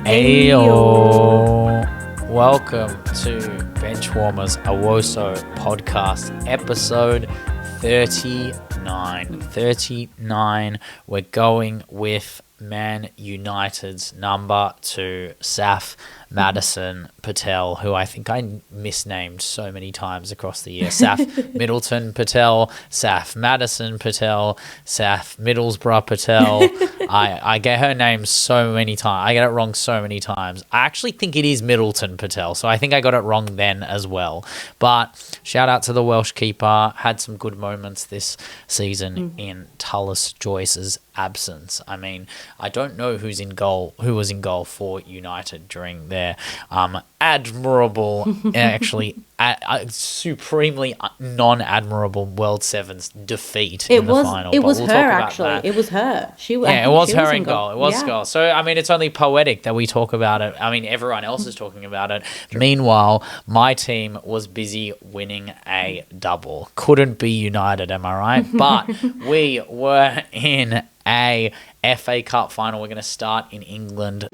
Ayo. Welcome to Benchwarmers, a Woso podcast, episode 39. 39. We're going with Man United's number 2, Saf Madison Patel, who I think I misnamed so many times across the year. Saf Middleton Patel, Saf Madison Patel, Saf Middlesbrough Patel. I get her name so many times. I get it wrong so many times. I actually think it is Middleton Patel, so I think I got it wrong then as well. But shout out to the Welsh keeper. Had some good moments this season in Tullis Joyce's absence. I mean, I don't know who was in goal for United during their admirable, actually supremely non-admirable World Sevens defeat in the final. It was her, actually. It was her. It was her in goal. It was goal. So, I mean, it's only poetic that we talk about it. I mean, everyone else is talking about it. Meanwhile, my team was busy winning a double. Couldn't be United, am I right? But we were in a FA Cup final. We're going to start in England.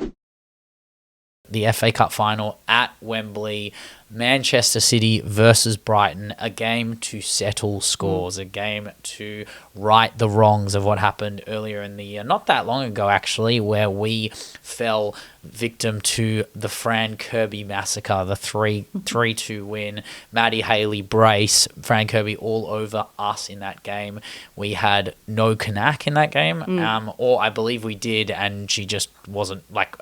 The FA Cup final at Wembley, Manchester City versus Brighton, a game to settle scores, a game to right the wrongs of what happened earlier in the year, not that long ago actually, where we fell victim to the Fran Kirby massacre, the 3-2 win, Maddie Haley brace, Fran Kirby all over us in that game. We had no Kanak in that game, or I believe we did, and she just wasn't like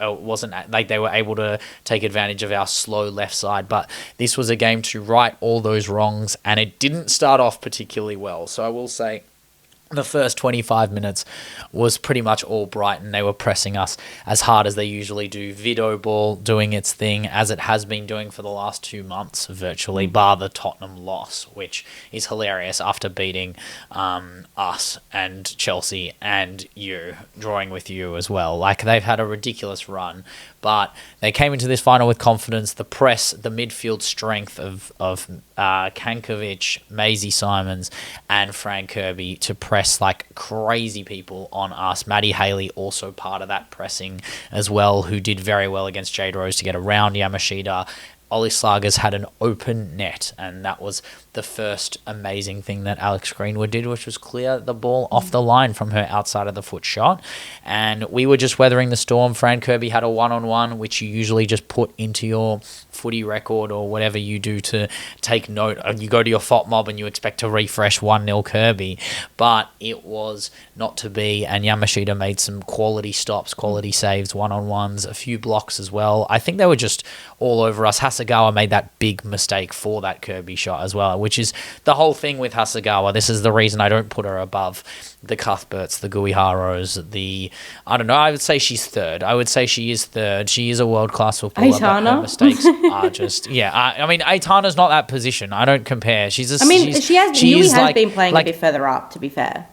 they were able to take advantage of our slow left side. But this was a game to right all those wrongs, and it didn't start off particularly well. So I will say the first 25 minutes was pretty much all Brighton. They were pressing us as hard as they usually do. Vidosc doing its thing as it has been doing for the last 2 months, virtually, bar the Tottenham loss, which is hilarious after beating us and Chelsea and you, drawing with you as well. Like, they've had a ridiculous run, but they came into this final with confidence. The press, the midfield strength of Kankovic, Maisie Simons, and Fran Kirby to press like crazy people on us. Maddie Haley also part of that pressing as well, who did very well against Jade Rose to get around Yamashita. Ollie Slagers had an open net, and that was the first amazing thing that Alex Greenwood did, which was clear the ball off the line from her outside of the foot shot. And we were just weathering the storm. Fran Kirby had a one-on-one, which you usually just put into your footy record or whatever you do to take note. You go to your FOT mob and you expect to refresh 1-0 Kirby, but it was not to be. And Yamashita made some quality stops, quality saves, one-on-ones, a few blocks as well. I think they were just all over us. Hasagawa made that big mistake for that Kirby shot as well, which is the whole thing with Hasagawa. This is the reason I don't put her above the Cuthberts, the Guiharos, I don't know, I would say she's third. I would say she is third. She is a world-class footballer, but her mistakes are just, I mean, Aitana's not that position. I don't compare. Yui has been playing a bit further up, to be fair.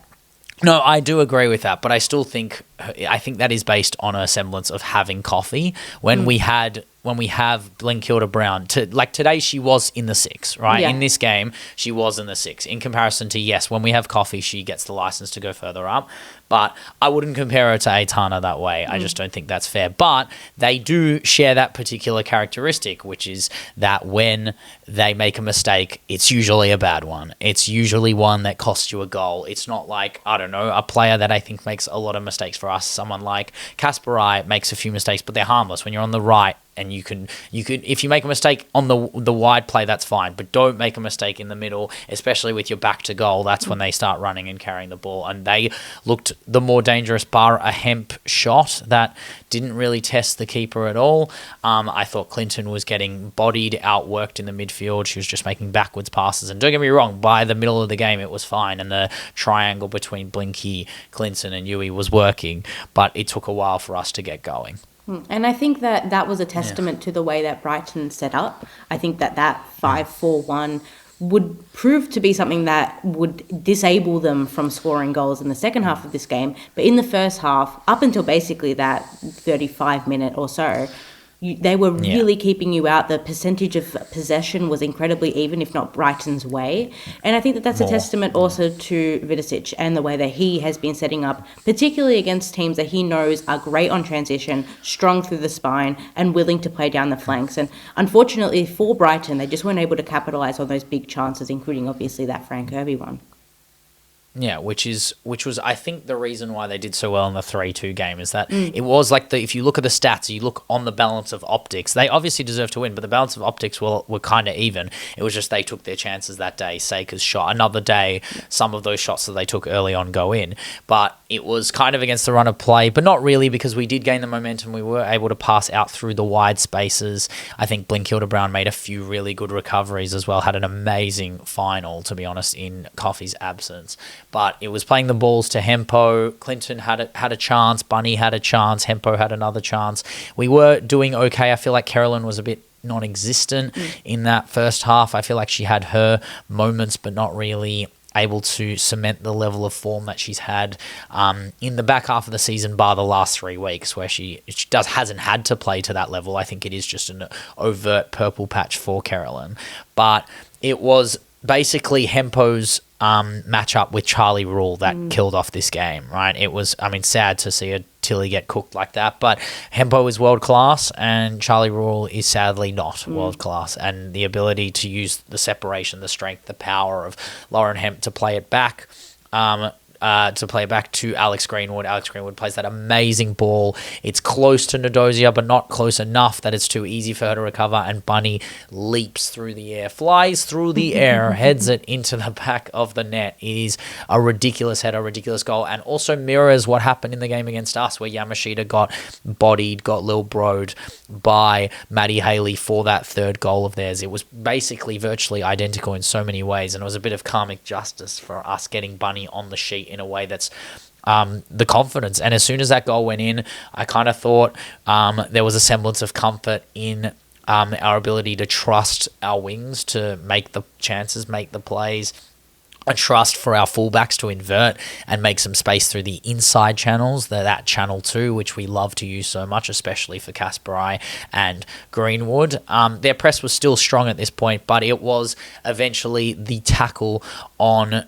No, I do agree with that, but I still think that is based on a semblance of having coffee. When we have Blenkilda Brown, today she was in the 6, right? Yeah. In this game, she was in the 6. In comparison to, yes, when we have coffee, she gets the license to go further up. But I wouldn't compare her to Aitana that way. I just don't think that's fair. But they do share that particular characteristic, which is that when they make a mistake, it's usually a bad one. It's usually one that costs you a goal. It's not like, I don't know, a player that I think makes a lot of mistakes for us. Someone like Kasparai makes a few mistakes, but they're harmless. When you're on the right, and you could if you make a mistake on the wide play, that's fine, but don't make a mistake in the middle, especially with your back to goal. That's when they start running and carrying the ball, and they looked the more dangerous, bar a Hemp shot that didn't really test the keeper at all. I thought Clinton was getting bodied, outworked in the midfield. She was just making backwards passes, and don't get me wrong, by the middle of the game it was fine, and the triangle between Blinky, Clinton and Yui was working, but it took a while for us to get going. And I think that was a testament to the way that Brighton set up. I think that 5-4-1 would prove to be something that would disable them from scoring goals in the second half of this game. But in the first half, up until basically that 35 minute or so, they were really keeping you out. The percentage of possession was incredibly even, if not Brighton's way. And I think that that's a testament also to Vidosic and the way that he has been setting up, particularly against teams that he knows are great on transition, strong through the spine, and willing to play down the flanks. And unfortunately for Brighton, they just weren't able to capitalise on those big chances, including obviously that Frank Kirby one. Yeah, which was I think the reason why they did so well in the 3-2 game is that it was like if you look at the stats, you look on the balance of optics, they obviously deserve to win, but the balance of optics were kind of even. It was just they took their chances that day. Saker's shot. Another day, some of those shots that they took early on go in, but it was kind of against the run of play, but not really because we did gain the momentum. We were able to pass out through the wide spaces. I think Blinkilde-Brown made a few really good recoveries as well, had an amazing final, to be honest, in Coffey's absence. But it was playing the balls to Hempo. Clinton had a chance. Bunny had a chance. Hempo had another chance. We were doing okay. I feel like Carolyn was a bit non-existent in that first half. I feel like she had her moments, but not really able to cement the level of form that she's had in the back half of the season, bar the last 3 weeks, where she hasn't had to play to that level. I think it is just an overt purple patch for Carolyn. But it was basically Hempo's matchup with Charlie Rule that killed off this game, right? It was, sad to see a Tilly get cooked like that, but Hempo is world class and Charlie Rule is sadly not world class, and the ability to use the separation, the strength, the power of Lauren Hemp to play it back to Alex Greenwood. Alex Greenwood plays that amazing ball. It's close to Ndosia, but not close enough that it's too easy for her to recover. And Bunny leaps through the air, flies through the air, heads it into the back of the net. It is a ridiculous header, ridiculous goal, and also mirrors what happened in the game against us, where Yamashita got bodied, got Lil Broed by Maddie Haley for that third goal of theirs. It was basically virtually identical in so many ways, and it was a bit of karmic justice for us getting Bunny on the sheet in a way that's the confidence. And as soon as that goal went in, I kind of thought there was a semblance of comfort in our ability to trust our wings to make the chances, make the plays, a trust for our fullbacks to invert and make some space through the inside channels, that channel 2, which we love to use so much, especially for Kasparai and Greenwood. Their press was still strong at this point, but it was eventually the tackle on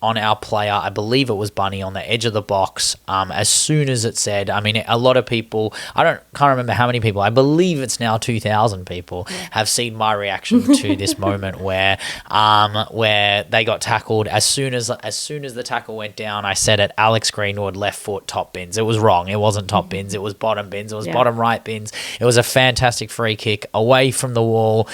our player, I believe it was Bunny, on the edge of the box. As soon as it said, a lot of people, can't remember how many people, I believe it's now 2,000 people have seen my reaction to this moment where they got tackled. As soon as the tackle went down, I said it, Alex Greenwood, left foot, top bins. It was wrong. It wasn't top bins. It was bottom bins. It was bottom right bins. It was a fantastic free kick away from the wall.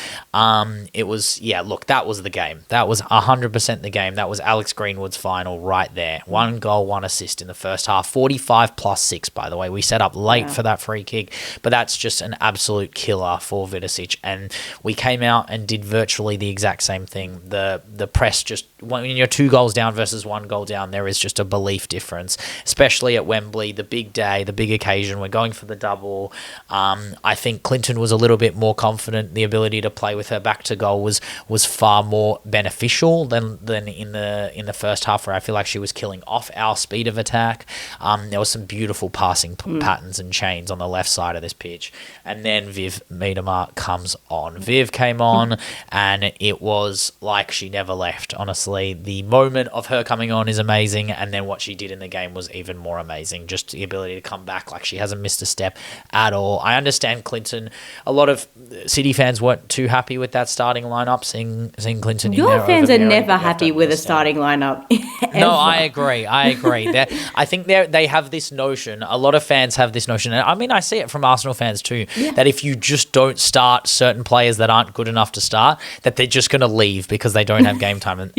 It was, that was the game. That was 100% the game. That was Alex Greenwood's final right there. 1 goal, 1 assist in the first half. 45 plus 6, by the way. We set up late for that free kick, but that's just an absolute killer for Vidosic. And we came out and did virtually the exact same thing. The press just, when you're 2 goals down versus 1 goal down, there is just a belief difference, especially at Wembley, the big day, the big occasion. We're going for the double. I think Clinton was a little bit more confident. The ability to play with her back to goal was far more beneficial than in the first half, where I feel like she was killing off our speed of attack. There was some beautiful passing patterns and chains on the left side of this pitch. And then Viv Miedema comes on. Viv came on and it was like she never left, honestly. The moment of her coming on is amazing, and then what she did in the game was even more amazing. Just the ability to come back like she hasn't missed a step at all. I understand Clinton, a lot of City fans weren't too happy with that starting lineup, seeing Clinton in there. Your fans are never happy with a starting lineup. No, I agree. I think they have this notion, a lot of fans have this notion, and I see it from Arsenal fans too, that if you just don't start certain players that aren't good enough to start, that they're just going to leave because they don't have game time. And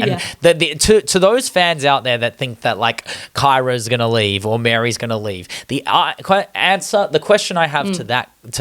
to those fans out there that think that like Kyra's going to leave or Mary's going to leave, the question I have to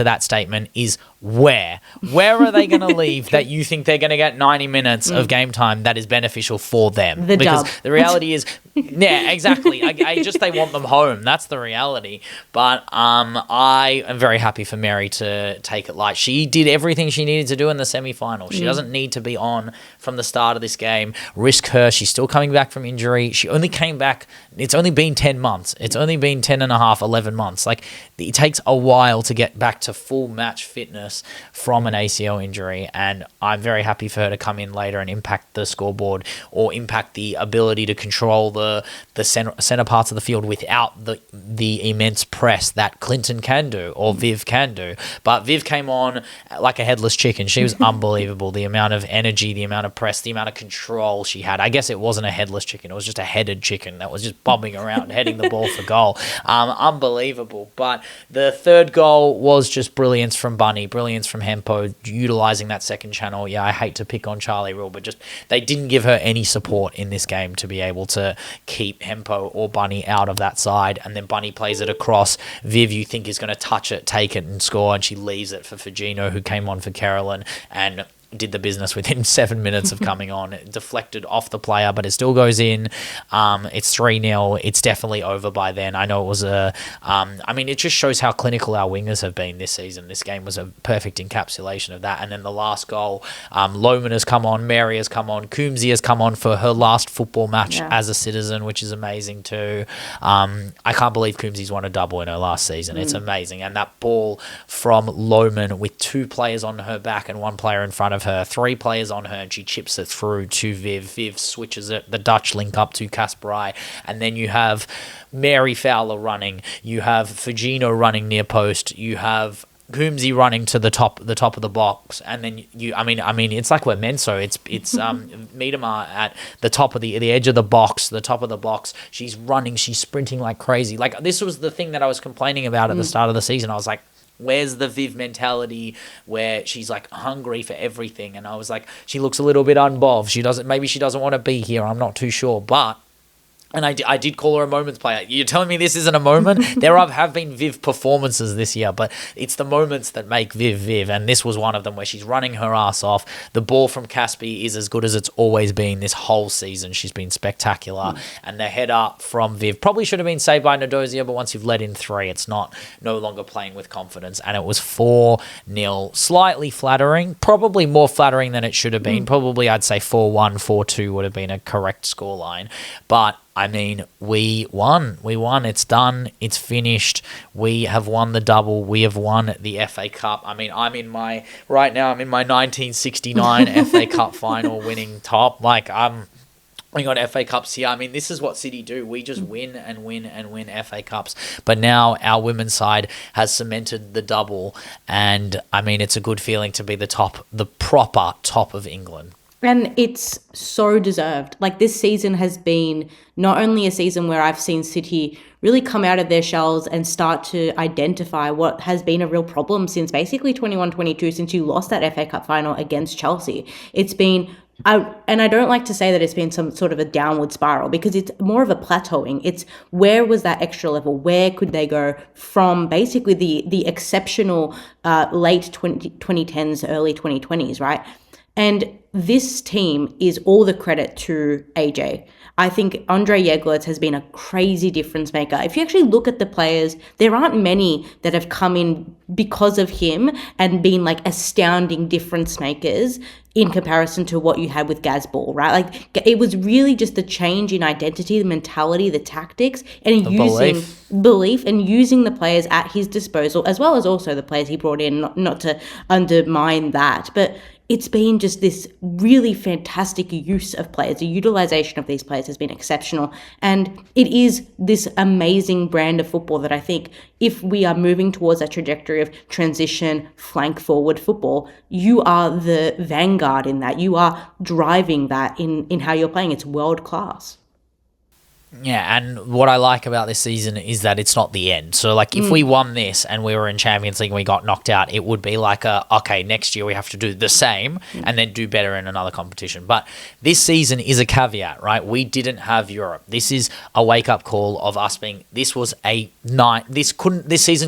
that statement is where are they going to leave that you think they're going to get 90 minutes of game time that is beneficial for them? The reality is Yeah, exactly. They want them home. That's the reality. But I am very happy for Mary to take it light. She did everything she needed to do in the semi-final. She doesn't need to be on from the start of this game. Risk her. She's still coming back from injury. She only came back. It's only been 10 months. It's only been 10 and a half, 11 months. Like, it takes a while to get back to full match fitness from an ACL injury. And I'm very happy for her to come in later and impact the scoreboard or impact the ability to control the center parts of the field without the immense press that Clinton can do or Viv can do. But Viv came on like a headless chicken. She was unbelievable. The amount of energy, the amount of press, the amount of control she had. I guess it wasn't a headless chicken. It was just a headed chicken that was just bobbing around, heading the ball for goal. Unbelievable. But the third goal was just brilliance from Bunny, brilliance from Hempo, utilising that second channel. Yeah, I hate to pick on Charlie Rule, but just they didn't give her any support in this game to be able to keep Hempo or Bunny out of that side. And then Bunny plays it across. Viv, you think, is going to touch it, take it and score, and she leaves it for Fagino, who came on for Carolyn and did the business within 7 minutes of coming on. It deflected off the player, but it still goes in. It's 3-0. It's definitely over by then. I know it was it just shows how clinical our wingers have been this season. This game was a perfect encapsulation of that. And then the last goal, Lohman has come on, Mary has come on, Coombsy has come on for her last football match as a Citizen, which is amazing too. I can't believe Coombsy's won a double in her last season. It's amazing. And that ball from Lohman with 2 players on her back and 1 player in front of her, 3 players on her, and she chips it through to Viv. Viv switches it, the Dutch link up to Kasparai, and then you have Mary Fowler running, you have Fagino running near post, you have Coombsy running to the top of the box, and then it's like we're Menso. It's Miedema at the top of the edge of the box, the top of the box. She's running, she's sprinting like crazy. Like, this was the thing that I was complaining about at the start of the season. I was like, where's the Viv mentality where she's like hungry for everything? And I was like, she looks a little bit unbov. Maybe she doesn't want to be here. I'm not too sure. But and I did call her a moments player. You're telling me this isn't a moment? There have been Viv performances this year, but it's the moments that make Viv Viv, and this was one of them where she's running her ass off. The ball from Caspi is as good as it's always been this whole season. She's been spectacular. And the header from Viv probably should have been saved by Ndosia, but once you've let in 3, it's no longer playing with confidence. And it was 4-0. Slightly flattering, probably more flattering than it should have been. Probably I'd say 4-1, 4-2 would have been a correct scoreline. But I mean, we won. It's done. It's finished. We have won the double. We have won the FA Cup. I mean, I'm in my 1969 FA Cup final winning top. Like, we got FA Cups here. I mean, this is what City do. We just win and win and win FA Cups. But now our women's side has cemented the double. And, I mean, it's a good feeling to be the proper top of England. And it's so deserved. Like, this season has been not only a season where I've seen City really come out of their shells and start to identify what has been a real problem since basically 21-22, since you lost that FA Cup final against Chelsea. It's been, and I don't like to say that it's been some sort of a downward spiral, because it's more of a plateauing. It's where was that extra level? Where could they go from basically the exceptional late 2010s, early 2020s, right? And this team is all the credit to AJ. I think Andre Jeglertz has been a crazy difference maker. If you actually look at the players, there aren't many that have come in because of him and been like astounding difference makers in comparison to what you had with Gazball, right? Like, it was really just the change in identity, the mentality, the tactics, and using belief and using the players at his disposal, as well as also the players he brought in, not to undermine that, but it's been just this really fantastic use of players. The utilization of these players has been exceptional. And it is this amazing brand of football that I think, if we are moving towards a trajectory of transition, flank forward football, you are the vanguard in that. You are driving that in how you're playing. It's world class. Yeah, and what I like about this season is that it's not the end. So, like, if we won this and we were in Champions League and we got knocked out, it would be like okay, next year we have to do the same and then do better in another competition. But this season is a caveat, right? We didn't have Europe. This is a wake-up call of us being, this season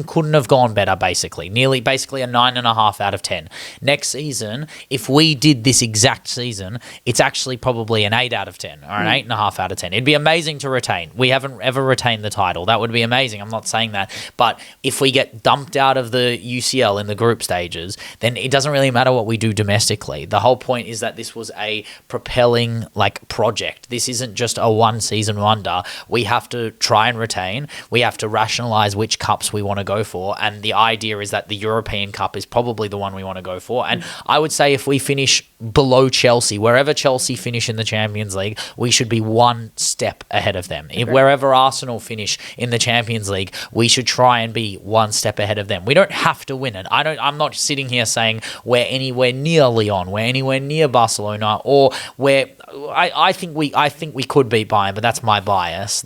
couldn't have gone better, basically. Basically a 9.5 out of 10. Next season, if we did this exact season, it's actually probably an 8 out of 10 or an 8.5 out of 10. It'd be amazing to retain. We haven't ever retained the title. That would be amazing. I'm not saying that. But if we get dumped out of the UCL in the group stages, then it doesn't really matter what we do domestically. The whole point is that this was a propelling project. This isn't just a one season wonder. We have to try and retain. We have to rationalize which cups we want to go for. And the idea is that the European Cup is probably the one we want to go for. And I would say if we finish below Chelsea, wherever Chelsea finish in the Champions League, we should be one step ahead of them. If wherever Arsenal finish in the Champions League, we should try and be one step ahead of them. We don't have to win it. I'm not sitting here saying we're anywhere near Lyon, we're anywhere near Barcelona, or where I think we could beat Bayern, but that's my bias.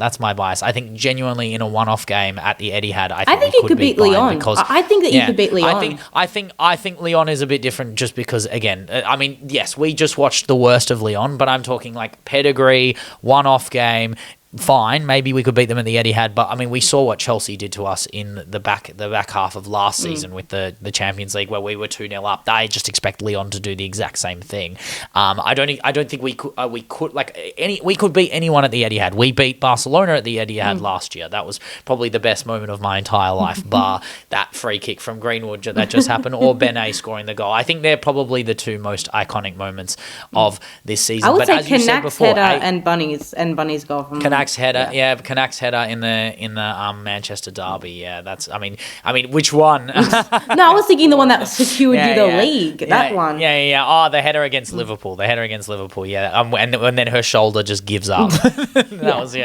I think genuinely in a one-off game at the Etihad, I think we could beat Lyon. Because I think that you could beat Lyon. I think Lyon is a bit different just because, again, I mean, yes, we just watched the worst of Lyon, but I'm talking pedigree, one-off game. Fine, maybe we could beat them at the Etihad, but I mean, we saw what Chelsea did to us in the back half of last season with the Champions League, where we were 2-0 up. I just expect Lyon to do the exact same thing. I don't think we could beat anyone at the Etihad. We beat Barcelona at the Etihad last year. That was probably the best moment of my entire life, bar that free kick from Greenwood that just happened, or Benchwarmers scoring the goal. I think they're probably the two most iconic moments of this season. I would say Kanak's header and Bunny's goal from Kanak's header in the Manchester derby. Yeah, that's. I mean, which one? No, I was thinking the one that secured you the league. That one. Yeah. Oh, the header against Liverpool. Yeah. And then her shoulder just gives up. That was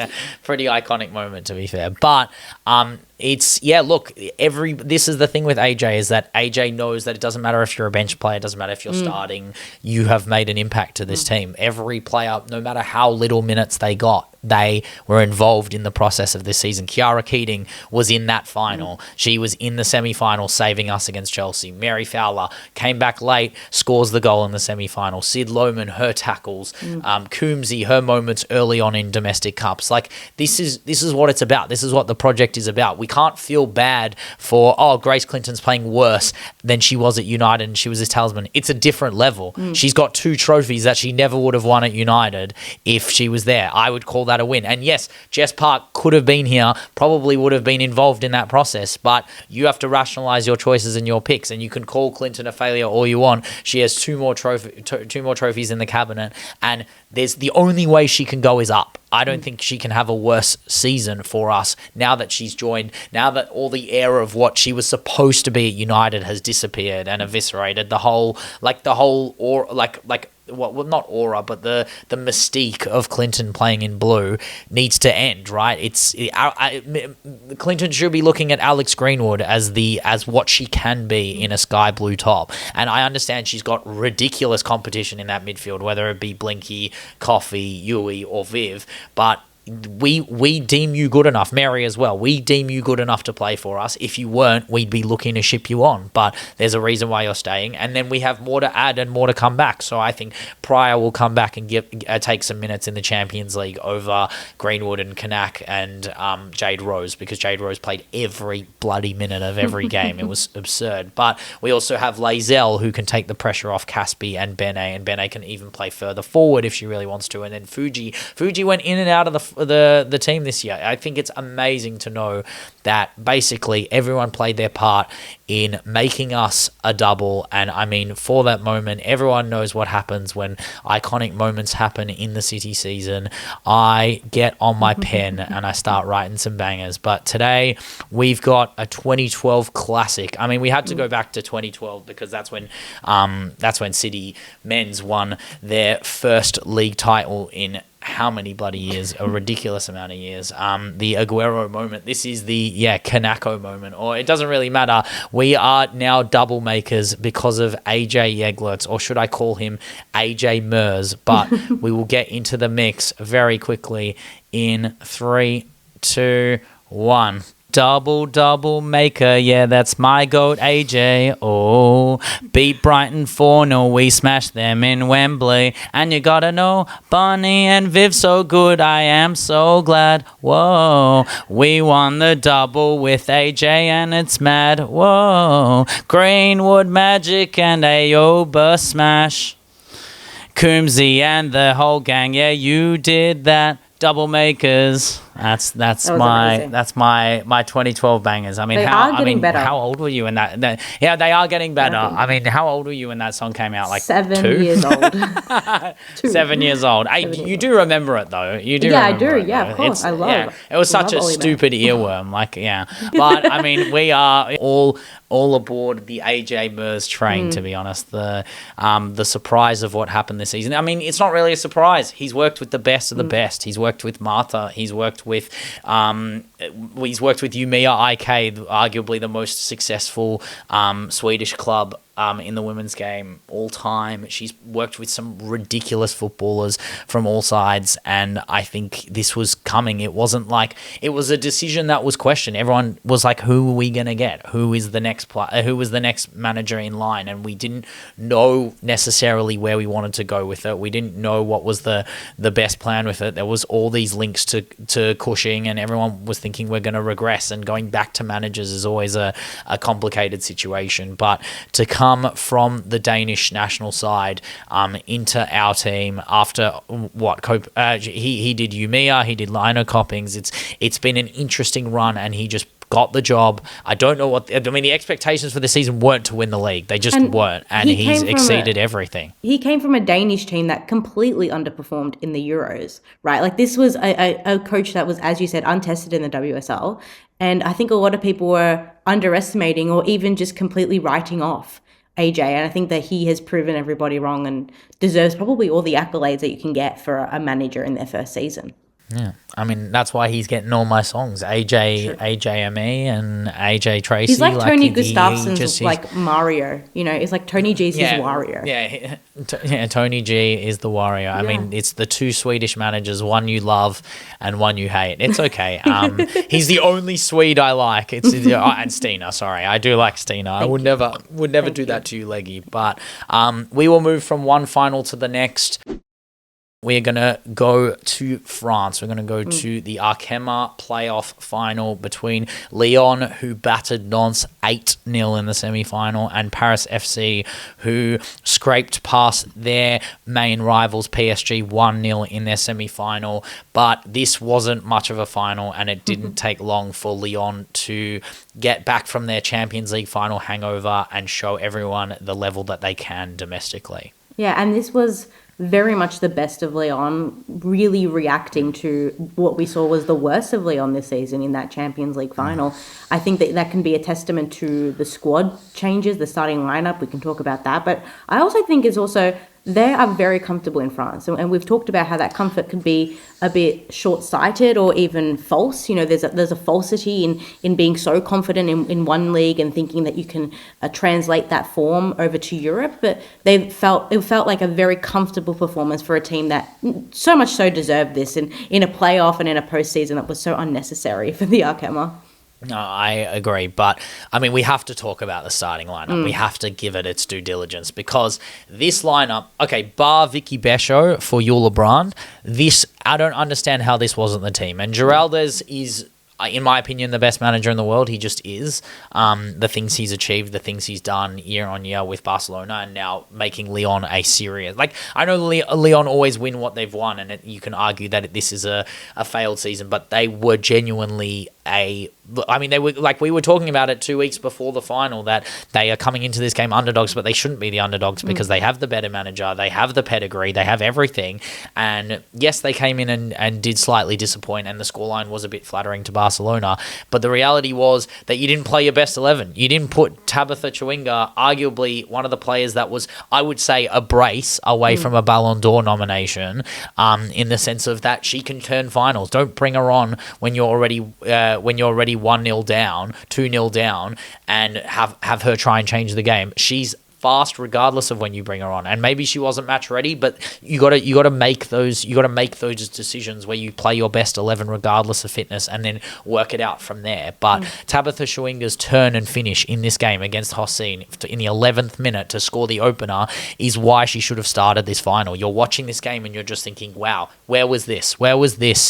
pretty iconic moment, to be fair. But look, this is the thing with AJ, is that AJ knows that it doesn't matter if you're a bench player, it doesn't matter if you're starting, you have made an impact to this team. Every player, no matter how little minutes they got, they were involved in the process of this season. Kiara Keating was in that final. She was in the semi-final saving us against Chelsea. Mary Fowler came back late, scores the goal in the semi-final. Sid Lohman, her tackles. Coombsy, her moments early on in domestic cups. This is what it's about. This is what the project is about. We can't feel bad for, Grace Clinton's playing worse than she was at United and she was a talisman. It's a different level. She's got 2 trophies that she never would have won at United if she was there. I would call that a win. And yes, Jess Park could have been here, probably would have been involved in that process, but you have to rationalize your choices and your picks, and you can call Clinton a failure all you want. She has 2 more trophies in the cabinet, and the only way she can go is up. I don't think she can have a worse season for us now that she's joined, now that all the air of what she was supposed to be at United has disappeared and eviscerated. The whole not aura, but the mystique of Clinton playing in blue needs to end, right? Clinton should be looking at Alex Greenwood as what she can be in a sky blue top. And I understand she's got ridiculous competition in that midfield, whether it be Blinky, Coffee, Yui, or Viv, but we deem you good enough, Mary as well. We deem you good enough to play for us. If you weren't, we'd be looking to ship you on. But there's a reason why you're staying, and then we have more to add and more to come back. So I think Pryor will come back and take some minutes in the Champions League over Greenwood and Kanak and Jade Rose, because Jade Rose played every bloody minute of every game. It was absurd. But we also have Lazelle, who can take the pressure off Caspi and Bene, and Bene can even play further forward if she really wants to. And then Fuji went in and out of the team this year. I think it's amazing to know that basically everyone played their part in making us a double. And I mean, for that moment, everyone knows what happens when iconic moments happen in the City season. I get on my pen and I start writing some bangers. But today we've got a 2012 classic. I mean, we had to go back to 2012 because that's when City men's won their first league title in how many bloody years? A ridiculous amount of years. The Aguero moment. This is the Kanako moment. Or it doesn't really matter. We are now double makers because of AJ Jeglertz, or should I call him AJ Mers? But we will get into the mix very quickly in 3, 2, 1. Double maker, yeah, that's my goat, AJ. Oh, beat Brighton 4-0, we smashed them in Wembley. And you gotta know, Bonnie and Viv so good, I am so glad. Whoa, we won the double with AJ and it's mad. Whoa, Greenwood magic and Ayoba smash. Coombsy and the whole gang, yeah, you did that. double makers. That's amazing. my 2012 bangers. I mean, better. how old were you when that? Yeah, they are getting better. I mean, how old were you when that song came out? Like 7 2 years old. 7 years old. Hey, you do remember it though. You do. Yeah, I remember do. It, Yeah, though. of course. I love. Yeah, it was such a stupid earworm. Like, yeah, but I mean, we are all aboard the AJ Mers train. To be honest, the surprise of what happened this season. I mean, it's not really a surprise. He's worked with the best of the best. He's worked with Martha. He's worked with Umeå IK, arguably the most successful Swedish club in the women's game all time. She's worked with some ridiculous footballers from all sides, and I think this was coming. It wasn't like it was a decision that was questioned. Everyone was like, who are we going to get? Who is the next player? Who was the next manager in line? And we didn't know necessarily where we wanted to go with it. We didn't know what was the best plan with it. There was all these links to Cushing, and everyone was thinking we're going to regress, and going back to managers is always a complicated situation. But to come from the Danish national side into our team after he did Umeå, he did Lino Coppings. It's been an interesting run, and he just got the job. I don't know the expectations for the season weren't to win the league. They just weren't, and he's exceeded everything. He came from a Danish team that completely underperformed in the Euros, right? Like, this was a coach that was, as you said, untested in the WSL, and I think a lot of people were underestimating or even just completely writing off AJ, and I think that he has proven everybody wrong and deserves probably all the accolades that you can get for a manager in their first season. Yeah, I mean, that's why he's getting all my songs. AJME and AJ Tracy. He's like Tony Gustafsson's like Mario, it's like Tony G's his Wario. Yeah, Tony G is the Wario. I mean, it's the two Swedish managers, one you love and one you hate. It's okay. He's the only Swede I like. And Stina, sorry. I do like Stina. I would never do that to you, Leggy. But we will move from one final to the next. We're going to go to France. We're going to go to the ARKEMA Playoff Final between Lyon, who battered Nantes 8-0 in the semi-final, and Paris FC, who scraped past their main rivals PSG 1-0 in their semi-final. But this wasn't much of a final, and it didn't take long for Lyon to get back from their Champions League final hangover and show everyone the level that they can domestically. Yeah, and this was very much the best of Lyon, really reacting to what we saw was the worst of Lyon this season in that Champions League final. I think that can be a testament to the squad changes, the starting lineup. We can talk about that. But I also think it's also they are very comfortable in France. And we've talked about how that comfort can be a bit short-sighted or even false. There's a falsity in being so confident in one league and thinking that you can translate that form over to Europe. But it felt like a very comfortable performance for a team that so much so deserved this in a playoff and in a postseason that was so unnecessary for the ARKEMA. No, I agree. But, I mean, we have to talk about the starting lineup. We have to give it its due diligence, because this lineup, okay, bar Vicky Besho for Eula Brand, I don't understand how this wasn't the team. And Giraldez is, in my opinion, the best manager in the world. He just is. The things he's achieved, the things he's done year on year with Barcelona, and now making Lyon a serious... Like, I know Lyon always win what they've won, and you can argue that this is a failed season, but they were genuinely they were, like we were talking about it 2 weeks before the final, that they are coming into this game underdogs, but they shouldn't be the underdogs because they have the better manager, they have the pedigree, they have everything. And yes, they came in and did slightly disappoint, and the scoreline was a bit flattering to Barcelona. But the reality was that you didn't play your best 11. You didn't put Tabitha Chawinga, arguably one of the players that was, I would say, a brace away from a Ballon d'Or nomination, in the sense of that she can turn finals. Don't bring her on when you're already 1-0 down, 2-0 down, and have her try and change the game. She's fast regardless of when you bring her on, and maybe she wasn't match ready, but you got to make those decisions where you play your best 11 regardless of fitness, and then work it out from there. But Tabitha Chawinga's turn and finish in this game against Hossein in the 11th minute to score the opener is why she should have started this final. You're watching this game and you're just thinking, wow, where was this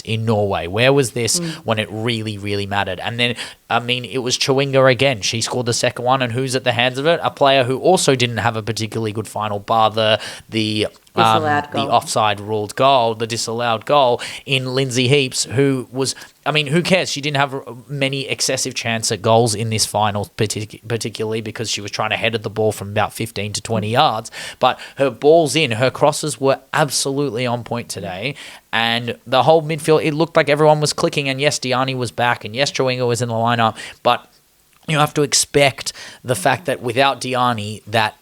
in Norway? Where was this when it really, really mattered? And then, I mean, it was Chawinga again. She scored the second one, and who's at the hands of it? A player who also didn't have a particularly good final, bar the Disallowed goal. the offside ruled goal, the disallowed goal in Lindsay Heaps, who was, I mean, who cares? She didn't have many excessive chance at goals in this final, particularly because she was trying to head at the ball from about 15 to 20 yards. But her balls in, her crosses were absolutely on point today. And the whole midfield, it looked like everyone was clicking. And yes, Diani was back. And yes, Chawinga was in the lineup. But you have to expect the fact that without Diani, that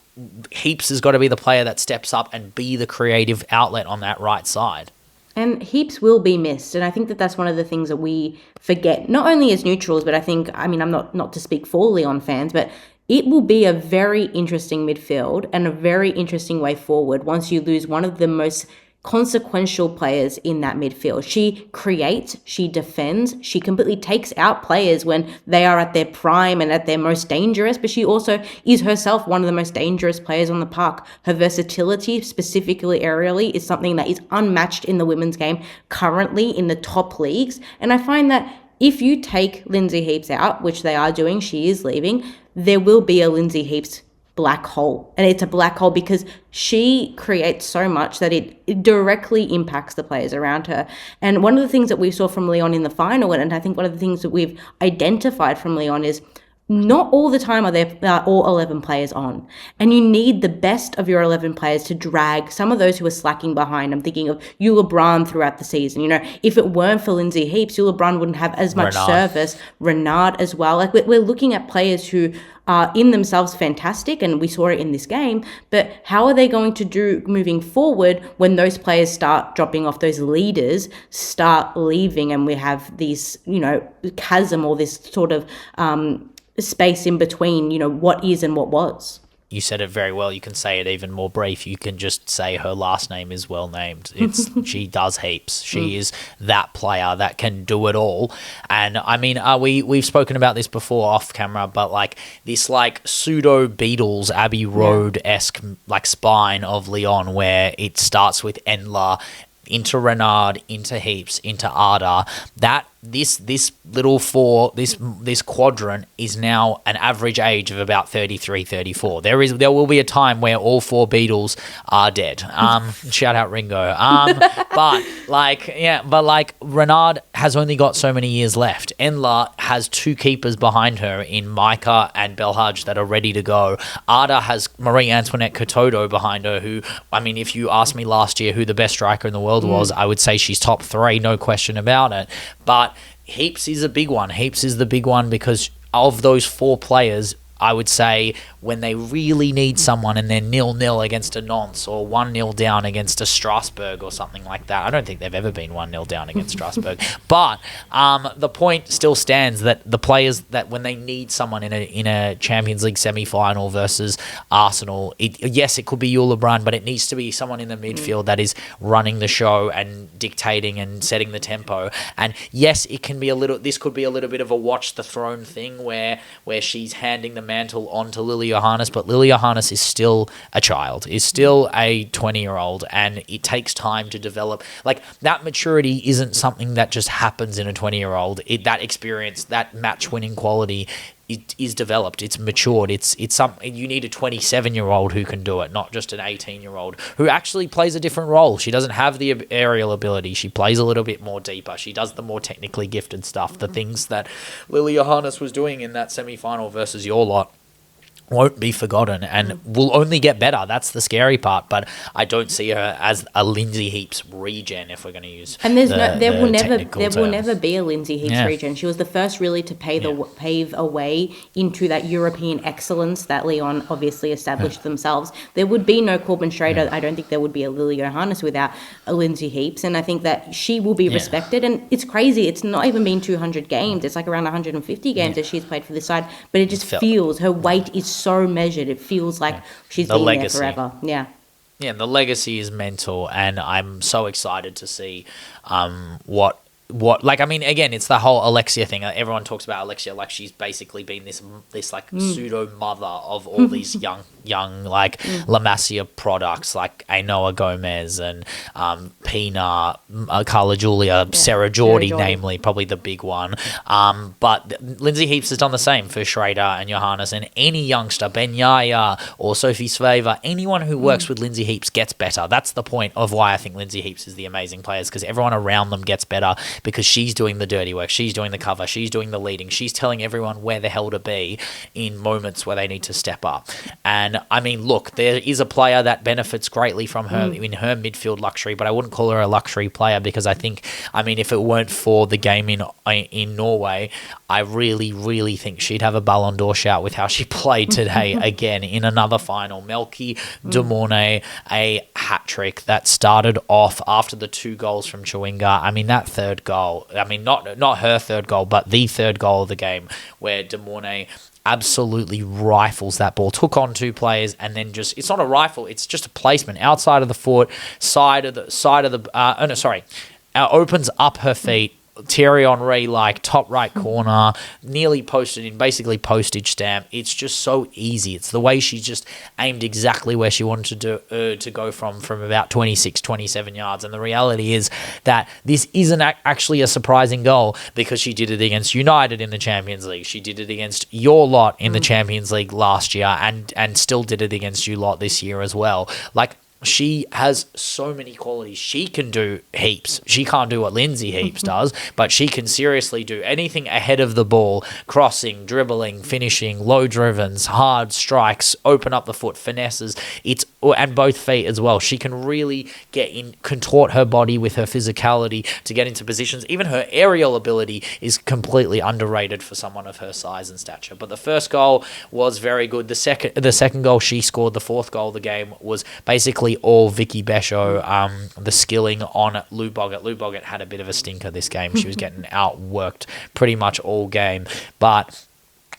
Heaps has got to be the player that steps up and be the creative outlet on that right side. And Heaps will be missed. And I think that that's one of the things that we forget, not only as neutrals, but I think, I mean, I'm not to speak for Lyon fans, but it will be a very interesting midfield and a very interesting way forward once you lose one of the most consequential players in that midfield. She creates, she defends, she completely takes out players when they are at their prime and at their most dangerous, but she also is herself one of the most dangerous players on the park. Her versatility, specifically aerially, is something that is unmatched in the women's game currently in the top leagues. And I find that if you take Lindsay Heaps out, which they are doing, she is leaving, there will be a Lindsay Heaps black hole. And it's a black hole because she creates so much that it directly impacts the players around her. And one of the things that we saw from Lyon in the final, and I think one of the things that we've identified from Lyon, is not all the time are there all 11 players on. And you need the best of your 11 players to drag some of those who are slacking behind. I'm thinking of Eula Brand throughout the season. You know, if it weren't for Lindsay Heaps, Eula Brand wouldn't have as much service. Renard as well. Like, we're looking at players who are in themselves fantastic, and we saw it in this game, but how are they going to do moving forward when those players start dropping off, those leaders start leaving, and we have these, you know, chasm or this sort of space in between, you know, what is and what was. You said it very well. You can say it even more brief. You can just say her last name is well named. She does heaps. She is that player that can do it all. And I mean, we've spoken about this before off camera, but like this like pseudo Beatles Abbey Road-esque like spine of Lyon, where it starts with Endler into Renard, into Heaps, into Arda, that this little four, this quadrant is now an average age of about 33, 34. There will be a time where all four Beatles are dead. Shout out Ringo. But Renard has only got so many years left. Endler has two keepers behind her in Micah and Belhaj that are ready to go. Arda has Marie Antoinette Katoto behind her, who, I mean, if you asked me last year who the best striker in the world was, I would say she's top 3, no question about it. But Heaps is a big one. Heaps is the big one because of those four players, I would say when they really need someone and they're 0-0 against a Nantes or 1-0 down against a Strasbourg or something like that. I don't think they've ever been 1-0 down against Strasbourg. But the point still stands that the players that when they need someone in a Champions League semi-final versus Arsenal, yes, it could be Eula Brand, but it needs to be someone in the midfield that is running the show and dictating and setting the tempo. And yes, it can be this could be a little bit of a watch the throne thing where she's handing the mantle on to Lily Johannes, but Lily Johannes is still a child, is still a 20-year-old, and it takes time to develop. Like, that maturity isn't something that just happens in a 20-year-old. That experience, that match-winning quality, it is developed. It's matured. It's something you need a 27-year-old who can do it, not just an 18-year-old who actually plays a different role. She doesn't have the aerial ability. She plays a little bit more deeper. She does the more technically gifted stuff. The things that Lily Johannes was doing in that semi-final versus your lot won't be forgotten and will only get better. That's the scary part. But I don't see her as a Lindsay Heaps regen, if we're going to use. And there will never be a Lindsay Heaps regen. She was the first really to pave a way into that European excellence that Lyon obviously established themselves. There would be no Corbin Schrader. I don't think there would be a Lily Johannes without a Lindsay Heaps. And I think that she will be respected. And it's crazy. It's not even been 200 games. It's like around 150 games that she's played for this side. But it just feels her weight is so measured. It feels like she's been there forever. Yeah, the legacy is mental, and I'm so excited to see what like, I mean, again, it's the whole Alexia thing. Everyone talks about Alexia like she's basically been this like pseudo mother of all these young young like La Masia products like Ainoa Gomez and Pina, Carla Julia, Sarah Geordie, namely, probably the big one. But Lindsay Heaps has done the same for Schrader and Johannes, and any youngster, Ben Yaya or Sophie Sveva, anyone who works with Lindsay Heaps gets better. That's the point of why I think Lindsay Heaps is the amazing players, because everyone around them gets better because she's doing the dirty work, she's doing the cover, she's doing the leading, she's telling everyone where the hell to be in moments where they need to step up. And I mean, look, there is a player that benefits greatly from her in her midfield luxury, but I wouldn't call her a luxury player because I think, I mean, if it weren't for the game in Norway, I really think she'd have a Ballon d'Or shout with how she played today again in another final. Melky Dumornay, a hat-trick that started off after the 2 goals from Chawinga. I mean, that third goal, I mean, not her third goal, but the third goal of the game where Dumornay absolutely rifles that ball, took on 2 players, and then just, it's not a rifle, it's just a placement outside of the foot, opens up her feet, Thierry Henry, like top right corner, nearly posted in, basically postage stamp. It's just so easy. It's the way she just aimed exactly where she wanted to go from about 26, 27 yards. And the reality is that this isn't actually a surprising goal because she did it against United in the Champions League. She did it against your lot in the Champions League last year and still did it against you lot this year as well. Like, she has so many qualities. She can do heaps. She can't do what Lindsay Heaps does, but she can seriously do anything ahead of the ball, crossing, dribbling, finishing, low drivens, hard strikes, open up the foot, finesses, and both feet as well. She can really contort her body with her physicality to get into positions. Even her aerial ability is completely underrated for someone of her size and stature. But the first goal was very good. The second goal she scored, the 4th goal of the game, was basically all Vicky Besho, the skilling on Lou Boggett. Lou Boggett had a bit of a stinker this game. She was getting outworked pretty much all game. But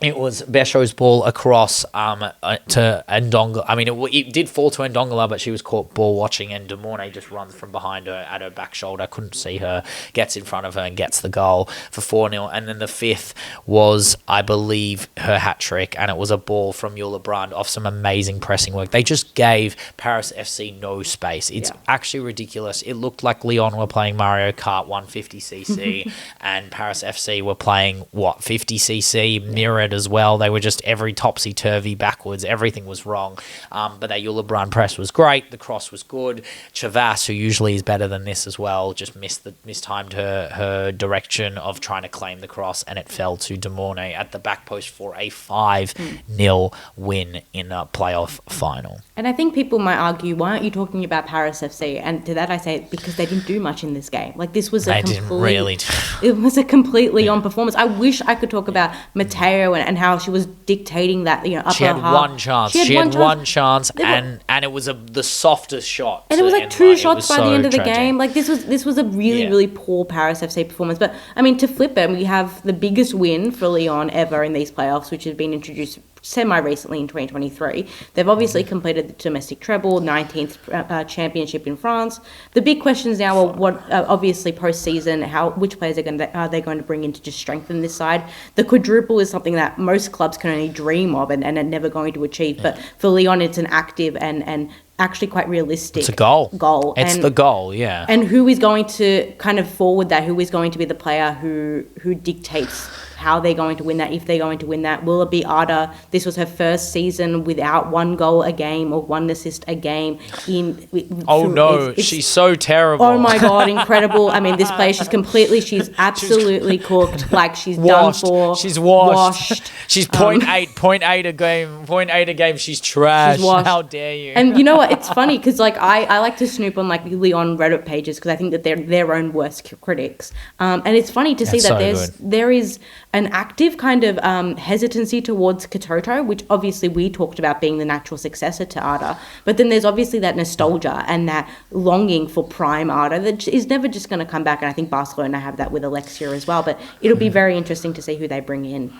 it was Besho's ball across to Ndongala. I mean, it did fall to Ndongala, but she was caught ball watching, and Dumornay just runs from behind her at her back shoulder. Couldn't see her, gets in front of her and gets the goal for 4-0. And then the 5th was, I believe, her hat-trick, and it was a ball from Eula Brand off some amazing pressing work. They just gave Paris FC no space. It's actually ridiculous. It looked like Lyon were playing Mario Kart 150cc and Paris FC were playing, 50cc, mirrored as well. They were just every topsy-turvy backwards. Everything was wrong. But that Eula Brand press was great. The cross was good. Chavas, who usually is better than this as well, just mistimed her direction of trying to claim the cross, and it fell to Dumornay at the back post for a 5-0 win in a playoff final. And I think people might argue, why aren't you talking about Paris FC? And to that I say, because they didn't do much in this game. Like, this was it was a completely on performance. I wish I could talk about Mateo and how she was dictating that, upper half. She had one chance. She had one chance, and it was the softest shot. And it was like 2 shots by the end of the game. Like, this was a really poor Paris FC performance. But I mean, to flip it, we have the biggest win for Lyon ever in these playoffs, which has been introduced semi-recently in 2023. They've obviously completed the domestic treble, 19th championship in France. The big questions now are what, obviously post-season, which players are they going to bring in to just strengthen this side. The quadruple is something that most clubs can only dream of and are never going to achieve. But for Lyon, it's an active and actually quite realistic. It's a goal. It's the goal, yeah. And who is going to kind of forward that? Who is going to be the player who dictates how they're going to win that, if they're going to win that? Will it be Ada? This was her first season without 1 goal a game or 1 assist a game. She's so terrible. Oh my God, incredible. I mean, this player, she's absolutely cooked. Like, she's washed. Done for. She's washed. She's 0.8 a game. She's trash. How dare you? And you know what? It's funny because like I like to snoop on like Lyon Reddit pages because I think that they're their own worst critics. And it's funny to see that there is an active kind of hesitancy towards Katoto, which obviously we talked about being the natural successor to Ada. But then there's obviously that nostalgia and that longing for prime Ada that is never just going to come back. And I think Barcelona have that with Alexia as well. But it'll be very interesting to see who they bring in.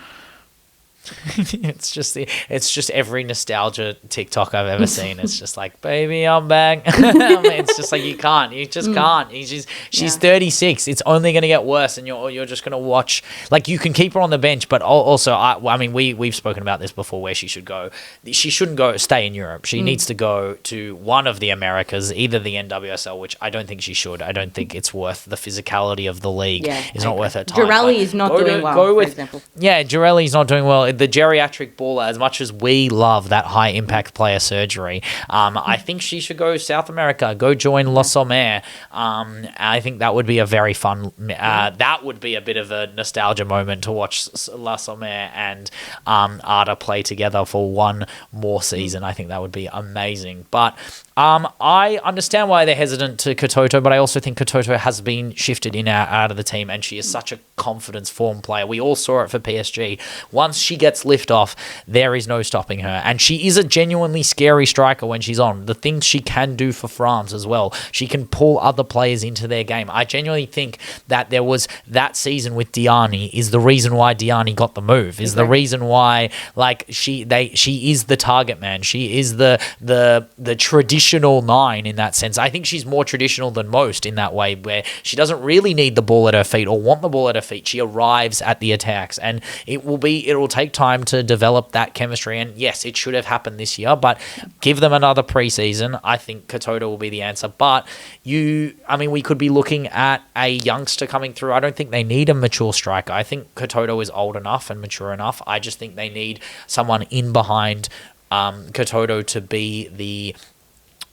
It's just every nostalgia TikTok I've ever seen. It's just like, baby, I'm back. I mean, it's just like you just can't. She's 36. It's only going to get worse, and you're just going to watch. Like, you can keep her on the bench, but also, I mean, we've spoken about this before, where she should go. She shouldn't stay in Europe. She needs to go to one of the Americas, either the NWSL, which I don't think she should. I don't think it's worth the physicality of the league. Yeah, it's not worth her time. Giraldez is not doing well, for example. Yeah, Giraldez not doing well. The geriatric baller, as much as we love that high impact player surgery, I think she should go South America, go join La Sommer. I think that would be a very fun, that would be a bit of a nostalgia moment to watch La Sommer and Arda play together for one more season. I think that would be amazing. But I understand why they're hesitant to Katoto, but I also think Katoto has been shifted in out of the team, and she is such a confidence form player. We all saw it for PSG. Once she gets lift off, there is no stopping her, and she is a genuinely scary striker when she's on. The things she can do for France as well, she can pull other players into their game. I genuinely think that there was that season with Diani is the reason why Diani got the move, is the reason why, like, she is the target man. She is the traditional 9 in that sense. I think she's more traditional than most in that way, where she doesn't really need the ball at her feet or want the ball at her feet. She arrives at the attacks, and it will take time to develop that chemistry. And yes, it should have happened this year, but give them another preseason. I think Katoto will be the answer. But we could be looking at a youngster coming through. I don't think they need a mature striker. I think Katoto is old enough and mature enough. I just think they need someone in behind Katoto to be the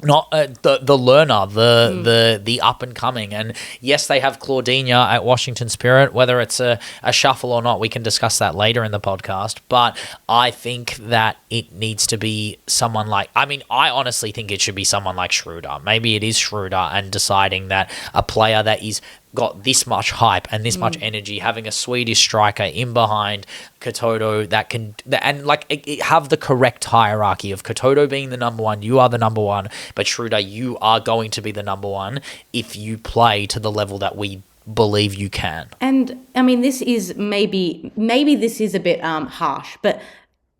learner, the up and coming. And yes, they have Claudinha at Washington Spirit. Whether it's a shuffle or not, we can discuss that later in the podcast. But I think that it needs to be someone like, I honestly think it should be someone like Schroeder. Maybe it is Schroeder, and deciding that a player that is got this much hype and this much energy, having a Swedish striker in behind Katoto that can, and have the correct hierarchy of Katoto being the number one, you are the number one, but Schroeder, you are going to be the number one if you play to the level that we believe you can. And I mean, this is maybe this is a bit harsh, but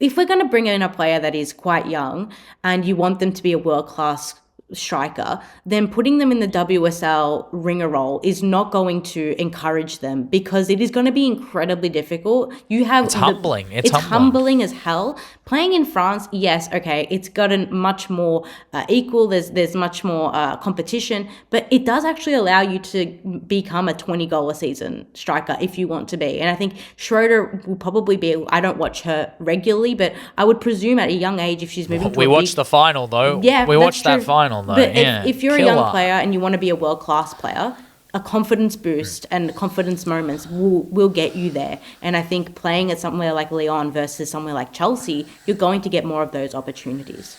if we're going to bring in a player that is quite young and you want them to be a world-class striker, then putting them in the WSL ringer role is not going to encourage them, because it is going to be incredibly difficult. It's humbling. It's humbling as hell. Playing in France, yes, okay, it's gotten much more equal. There's much more competition, but it does actually allow you to become a 20-goal a season striker if you want to be. And I think Schroeder will probably be. I don't watch her regularly, but I would presume at a young age, if she's moving to we watched the final though. Yeah, we watched that final. But if you're a young player and you want to be a world-class player, a confidence boost and confidence moments will get you there. And I think playing at somewhere like Lyon versus somewhere like Chelsea, you're going to get more of those opportunities.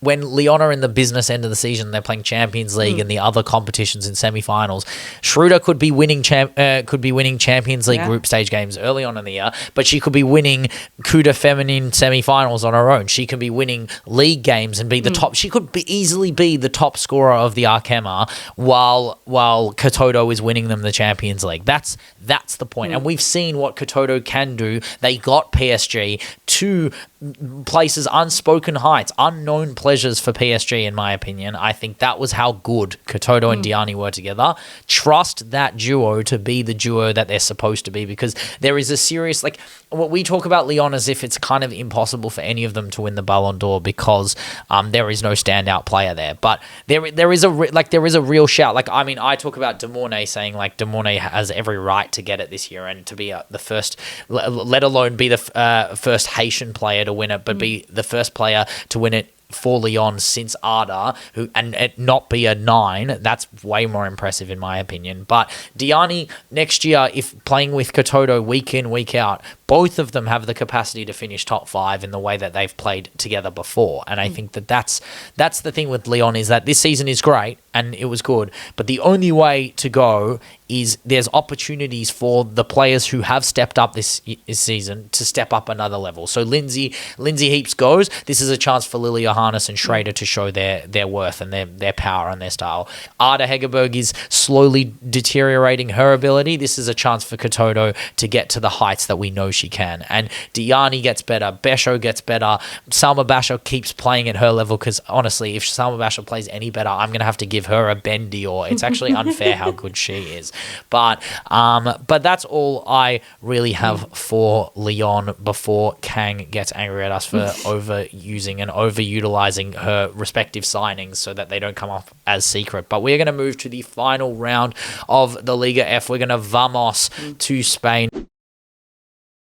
When Lyon are in the business end of the season, they're playing Champions League and the other competitions in semi-finals. Schroeder could be winning Champions League group stage games early on in the year, but she could be winning Coup de Feminine semi-finals on her own. She could be winning league games and be the top. She could easily be the top scorer of the ARKEMA while Katoto is winning them the Champions League. That's the point. And we've seen what Katoto can do. They got PSG to places, unspoken heights, unknown pleasures for PSG, in my opinion. I think that was how good Katoto and Diani were together. Trust that duo to be the duo that they're supposed to be, because there is a serious, what we talk about Lyon as if it's kind of impossible for any of them to win the Ballon d'Or because there is no standout player there. But there is a real shout. I talk about Dumornay, saying Dumornay has every right to get it this year and to be the first, let alone be the first Haitian player to win it, but be the first player to win it for Lyon since Arda, and not be a 9. That's way more impressive in my opinion. But Diani next year, if playing with Katoto week in, week out, both of them have the capacity to finish top 5 in the way that they've played together before. And I think that's the thing with Lyon, is that this season is great. and it was good. But the only way to go is there's opportunities for the players who have stepped up this season to step up another level. So Lindsay Heaps goes. This is a chance for Lily Johannes and Schrader to show their worth and their power and their style. Ada Hegerberg is slowly deteriorating her ability. This is a chance for Katoto to get to the heights that we know she can. And Diani gets better. Besho gets better. Salma Basho keeps playing at her level, because honestly, if Salma Basho plays any better, I'm going to have to give her a Ben Dior. It's actually unfair how good she is. But that's all I really have for Lyon before Kang gets angry at us for overusing and overutilizing her respective signings so that they don't come off as secret. But we're going to move to the final round of the Liga F. We're going to vamos to Spain.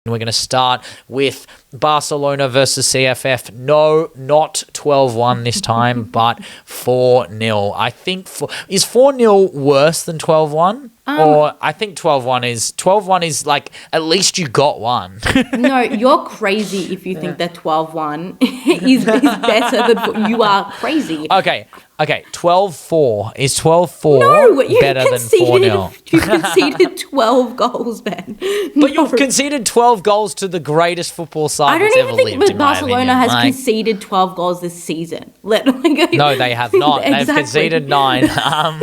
We're going to start with Barcelona versus CFF. No, not 12-1 this time, but 4-0. I think is 4-0 worse than 12-1? Or I think 12-1 is like, at least you got one. No, you're crazy if you think that 12-1 is better than you are crazy. Okay, 12-4. Is 12-4 better than 4-0? You conceded 12 goals, Ben. But you've conceded 12 goals to the greatest football side that's ever lived, in my opinion. I don't even think Barcelona has conceded 12 goals this season. No, they have not. Exactly. They've conceded 9. Yes,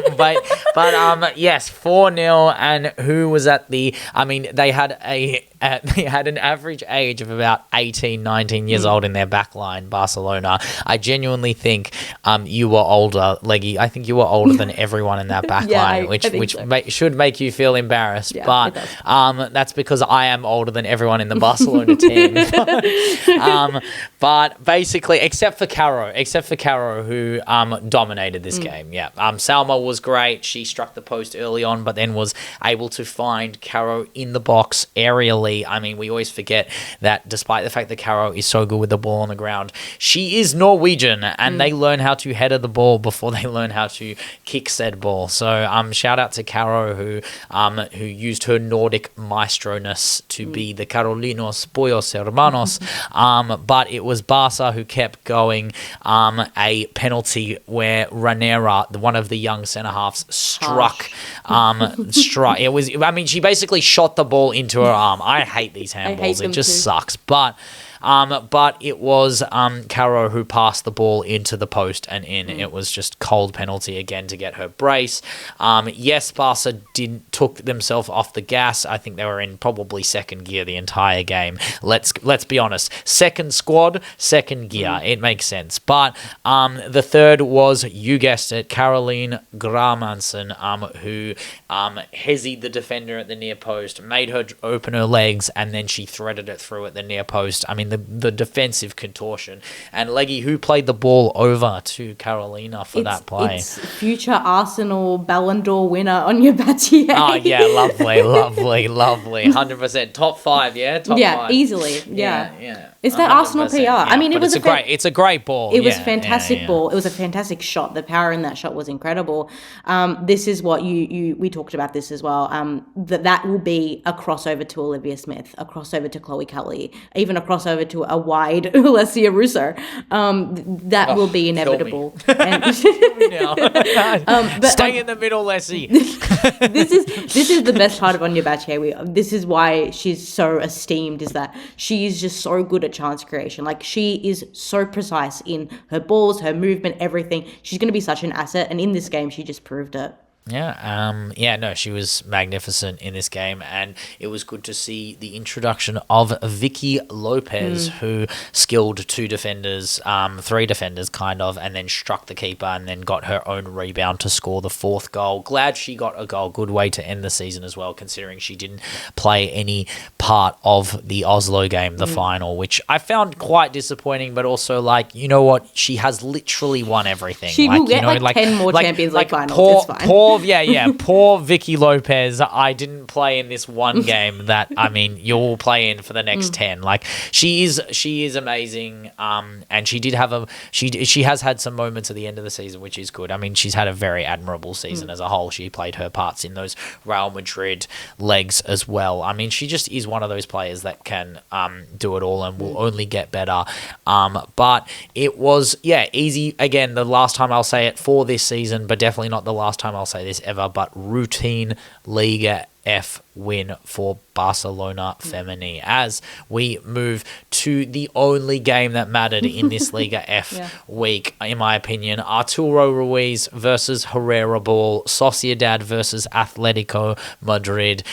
4-0. And who was at the... I mean, they had an average age of about 18, 19 years old in their back line, Barcelona. I genuinely think you were older, Leggy. I think you were older than everyone in that back line, which should make you feel embarrassed. Yeah, but that's because I am older than everyone in the Barcelona team. But basically, except for Caro, who dominated this game. Yeah, Salma was great. She struck the post early on, but then was able to find Caro in the box aerially. I mean, we always forget that despite the fact that Caro is so good with the ball on the ground, she is Norwegian, and they learn how to header the ball before they learn how to kick said ball. So shout out to Caro, who used her Nordic maestro-ness to be the Carolinos Pollos Hermanos. But it was Barca who kept going. A penalty where Ranera, one of the young centre-halves, struck. It was. I mean, she basically shot the ball into her arm. I hate these handballs. It just sucks. But it was Caro who passed the ball into the post and in. It was just cold penalty again to get her brace. Yes, Barca took themselves off the gas. I think they were in probably second gear the entire game. Let's be honest. Second squad, second gear. It makes sense. But the third was, you guessed it, Caroline Gramanson, who hezzied the defender at the near post, made her open her legs, and then she threaded it through at the near post. I mean, the defensive contortion. And Leggy, who played the ball over to Carolina for that play? It's future Arsenal Ballon d'Or winner Anya Battier. Oh, yeah, lovely. 100%. Top 5, yeah? Top 5. Easily. Yeah. Is that 100%, Arsenal PR? Yeah. I mean, it's a great ball. It was a fantastic ball. It was a fantastic shot. The power in that shot was incredible. This is what we talked about this as well. That will be a crossover to Olivia Smith, a crossover to Chloe Kelly, even a crossover to a wide Alessia Russo. That will be inevitable. Stay in the middle, Leslie. This is the best part of Anya Battier. This is why she's so esteemed, is that she is just so good at chance creation. Like, she is so precise in her balls, her movement, everything. She's going to be such an asset, and in this game, she just proved it. She was magnificent in this game, and it was good to see the introduction of Vicky Lopez, who skilled 3 defenders kind of, and then struck the keeper and then got her own rebound to score the 4th goal. Glad she got a goal. Good way to end the season as well, considering she didn't play any part of the Oslo game, the final, which I found quite disappointing, but also, like, you know what? She has literally won everything. She will get 10 more Champions League finals. It's fine. Poor Vicky Lopez. I didn't play in this one game that, I mean, you'll play in for the next 10. Like, she is amazing. And she did have she has had some moments at the end of the season, which is good. I mean, she's had a very admirable season as a whole. She played her parts in those Real Madrid legs as well. I mean, she just is one of those players that can do it all and will only get better. But it was, easy. Again, the last time I'll say it for this season, but definitely not the last time I'll say this ever, but routine Liga F win for Barcelona Femení as we move to the only game that mattered in this Liga F week, in my opinion. Arturo Ruiz versus Herrera Ball, Sociedad versus Atletico Madrid.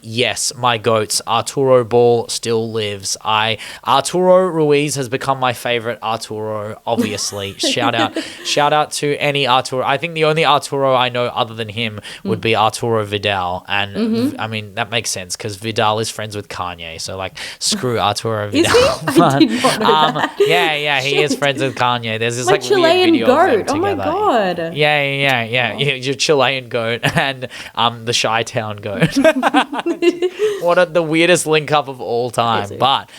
Yes, my goats, Arturo Ball still lives. Arturo Ruiz has become my favorite Arturo, obviously. Shout out to any Arturo. I think the only Arturo I know other than him would be Arturo Vidal, and I mean, that makes sense because Vidal is friends with Kanye. So, like, screw Arturo Vidal. Is he? I did not know that. Yeah, he is friends with Kanye. There's this, like Chilean weird video goat. of them Oh, my together. God. Yeah. Your Chilean goat and the Chi-Town goat. What the weirdest link up of all time. Crazy. But,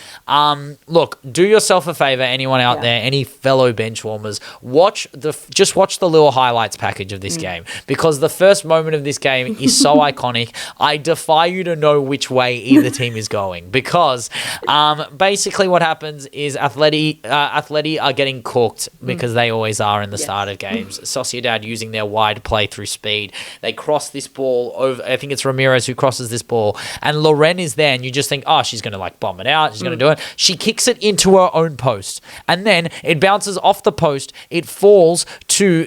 look, do yourself a favor, anyone out there, any fellow benchwarmers, just watch the little highlights package of this game, because the first moment of this game is so iconic. I defy you to know which way either team is going, because basically what happens is Atleti are getting cooked, because they always are in the start of games. Sociedad using their wide play through speed. They cross this ball over. I think it's Ramirez who crosses this ball, and Loren is there, and you just think, oh, she's going to like bomb it out. She's going to do it. She kicks it into her own post, and then it bounces off the post. It falls to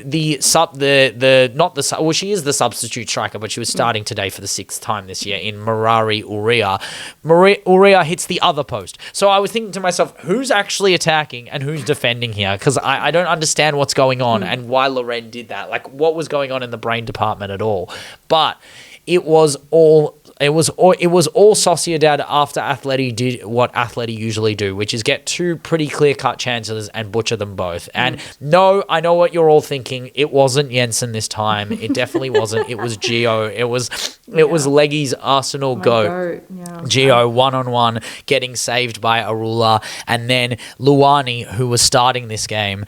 she is the substitute striker, but she was starting today for the 6th time this year in Mirari Uria. Uria hits the other post. So I was thinking to myself, who's actually attacking and who's defending here? Because I don't understand what's going on and why Loren did that. Like, what was going on in the brain department at all? But it was all Sociedad after Atleti did what Atleti usually do, which is get 2 pretty clear-cut chances and butcher them both. And no, I know what you're all thinking. It wasn't Jensen this time. It definitely wasn't. It was Gio. It was Leggy's Arsenal goat. Gio, one-on-one, getting saved by Arula. And then Luani, who was starting this game,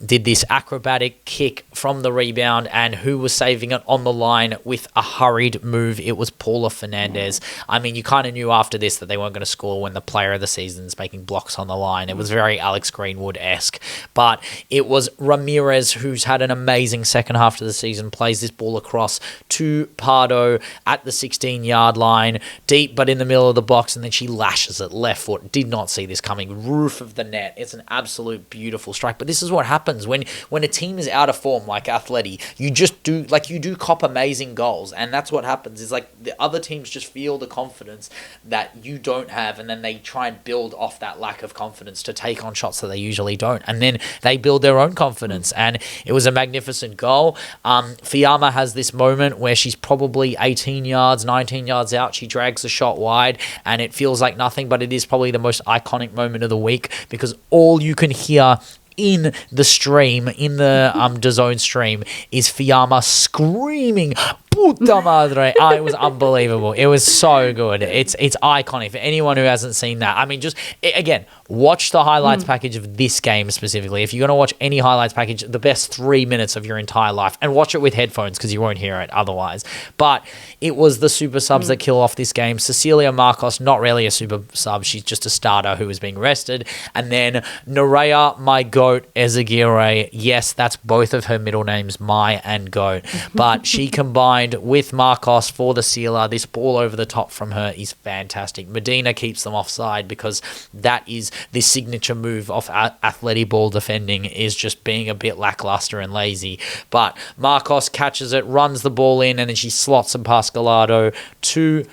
did this acrobatic kick from the rebound, and who was saving it on the line with a hurried move. It was Paula Fernandez. I mean, you kind of knew after this that they weren't going to score when the player of the season's making blocks on the line. It was very Alex Greenwood-esque. But it was Ramirez, who's had an amazing second half of the season, plays this ball across to Pardo at the 16-yard line, deep but in the middle of the box, and then she lashes it left foot. Did not see this coming. Roof of the net. It's an absolute beautiful strike. But this is what happens when a team is out of form like Atleti. You just do, like, you do cop amazing goals, and that's what happens. Is like the other teams just feel the confidence that you don't have, and then they try and build off that lack of confidence to take on shots that they usually don't, and then they build their own confidence. And it was a magnificent goal. Fiamma has this moment where she's probably 18 yards, 19 yards out. She drags the shot wide, and it feels like nothing, but it is probably the most iconic moment of the week, because all you can hear in the stream, in the DAZN stream, is Fiamma screaming, puta madre. It was unbelievable. It was so good. It's iconic for anyone who hasn't seen that. I mean, again, watch the highlights package of this game specifically. If you're going to watch any highlights package, the best 3 minutes of your entire life, and watch it with headphones because you won't hear it otherwise. But it was the super subs that kill off this game. Cecilia Marcos, not really a super sub. She's just a starter who was being rested. And then Nerea, my goat, Ezeguirre. Yes, that's both of her middle names, my and goat. But she combined with Marcos for the sealer. This ball over the top from her is fantastic. Medina keeps them offside, because that is the signature move of Atleti ball defending, is just being a bit lackluster and lazy. But Marcos catches it, runs the ball in, and then she slots it past Gallardo. 2-0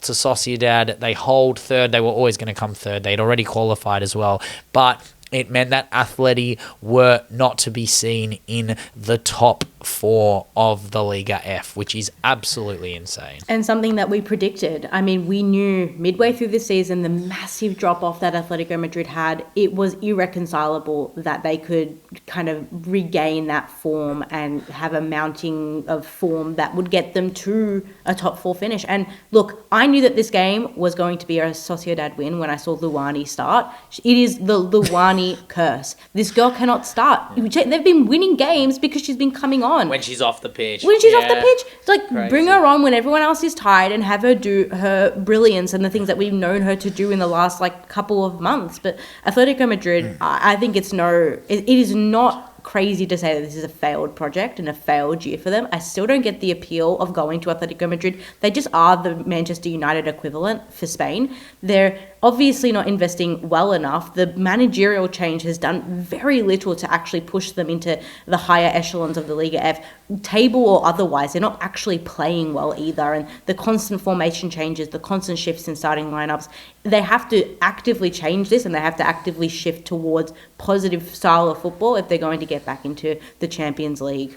to Sociedad. They hold third. They were always going to come third. They'd already qualified as well. But it meant that Atleti were not to be seen in the top 4 of the Liga F, which is absolutely insane. And something that we predicted. I mean, we knew midway through the season, the massive drop-off that Atletico Madrid had, it was irreconcilable that they could kind of regain that form and have a mounting of form that would get them to a top 4 finish. And look, I knew that this game was going to be a Sociedad win when I saw Luani start. It is the Luani curse. This girl cannot start. They've been winning games because she's been coming on. When she's off the pitch. When she's off the pitch. It's like, crazy. Bring her on when everyone else is tired and have her do her brilliance and the things that we've known her to do in the last, like, couple of months. But Atletico Madrid, I think it is not crazy to say that this is a failed project and a failed year for them. I still don't get the appeal of going to Atletico Madrid. They just are the Manchester United equivalent for Spain. They're obviously not investing well enough. The managerial change has done very little to actually push them into the higher echelons of the Liga F, table or otherwise. They're not actually playing well either. And the constant formation changes, the constant shifts in starting lineups, they have to actively change this, and they have to actively shift towards positive style of football if they're going to get back into the Champions League.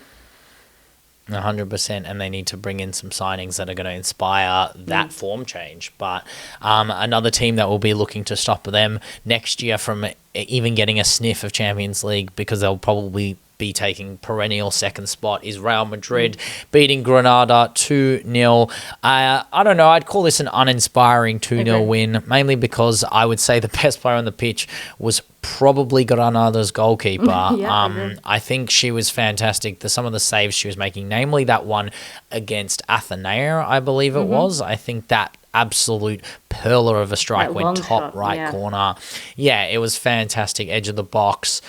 100%, and they need to bring in some signings that are going to inspire that form change. But another team that will be looking to stop them next year from even getting a sniff of Champions League, because they'll probably be taking perennial second spot, is Real Madrid beating Granada 2-0. I don't know, I'd call this an uninspiring 2-0 win, mainly because I would say the best player on the pitch was probably Granada's goalkeeper. I think she was fantastic. Some of the saves she was making, namely that one against Ateneo, I believe it was. I think that absolute perler of a strike went top right corner. Yeah, it was fantastic. Edge of the box,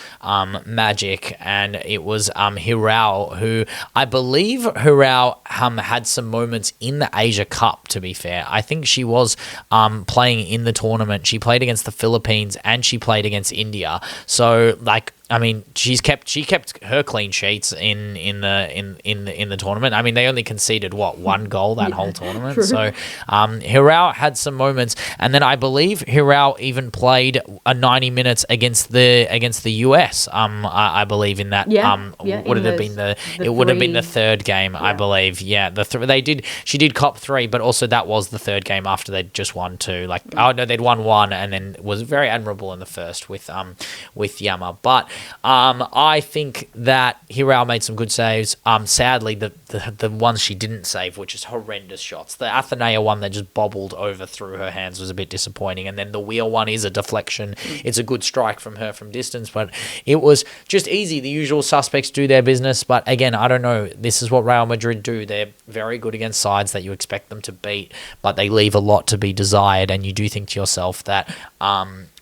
magic. And it was Giraldez, who I believe Giraldez had some moments in the Asia Cup, to be fair. I think she was playing in the tournament. She played against the Philippines and she played against India. So, like, I mean, she kept her clean sheets in the tournament. I mean, they only conceded one goal that whole tournament. True. So, Giraldez had some moments, and then I believe Giraldez even played 90 minutes against the US. I believe in that. Would it have been the third game? I believe. Yeah, She did cop 3, but also that was the third game after they'd just won 2. Like, oh no, they'd won 1, and then was very admirable in the first with Yama, but. I think that Giraldez made some good saves. Sadly, the ones she didn't save, which is horrendous shots. The Ateneo one that just bobbled over through her hands was a bit disappointing. And then the wheel one is a deflection. It's a good strike from her from distance, but it was just easy. The usual suspects do their business. But again, I don't know. This is what Real Madrid do. They're very good against sides that you expect them to beat, but they leave a lot to be desired. And you do think to yourself that...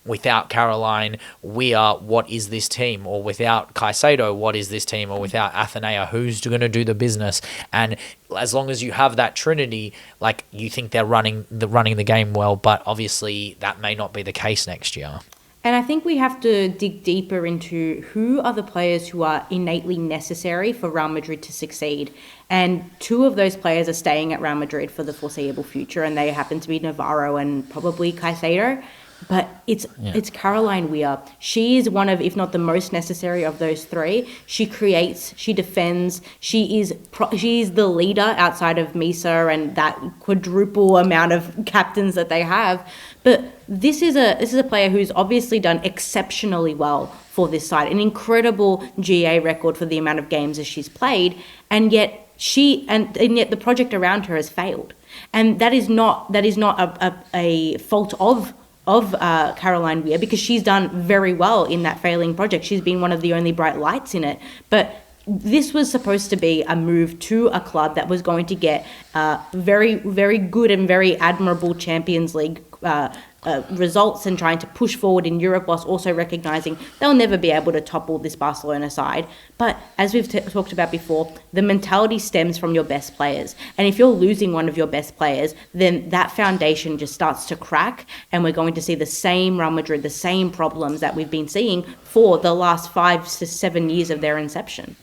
without Caroline, what is this team? Or without Caicedo, what is this team? Or without Ateneo, who's going to do the business? And as long as you have that trinity, like, you think they're running the game well, but obviously that may not be the case next year. And I think we have to dig deeper into who are the players who are innately necessary for Real Madrid to succeed. And 2 of those players are staying at Real Madrid for the foreseeable future, and they happen to be Navarro and probably Caicedo. But it's Caroline Weir. She is one of, if not the most necessary of those 3. She creates, she defends, she is the leader outside of Misa and that quadruple amount of captains that they have. But this is a player who's obviously done exceptionally well for this side, an incredible GA record for the amount of games as she's played, and yet yet the project around her has failed, and that is not a fault of Caroline Weir, because she's done very well in that failing project. She's been one of the only bright lights in it. But this was supposed to be a move to a club that was going to get very, very good and very admirable Champions League results, and trying to push forward in Europe, whilst also recognising they'll never be able to topple this Barcelona side. But as we've talked about before, the mentality stems from your best players. And if you're losing one of your best players, then that foundation just starts to crack, and we're going to see the same Real Madrid, the same problems that we've been seeing for the last 5 to 7 years of their inception.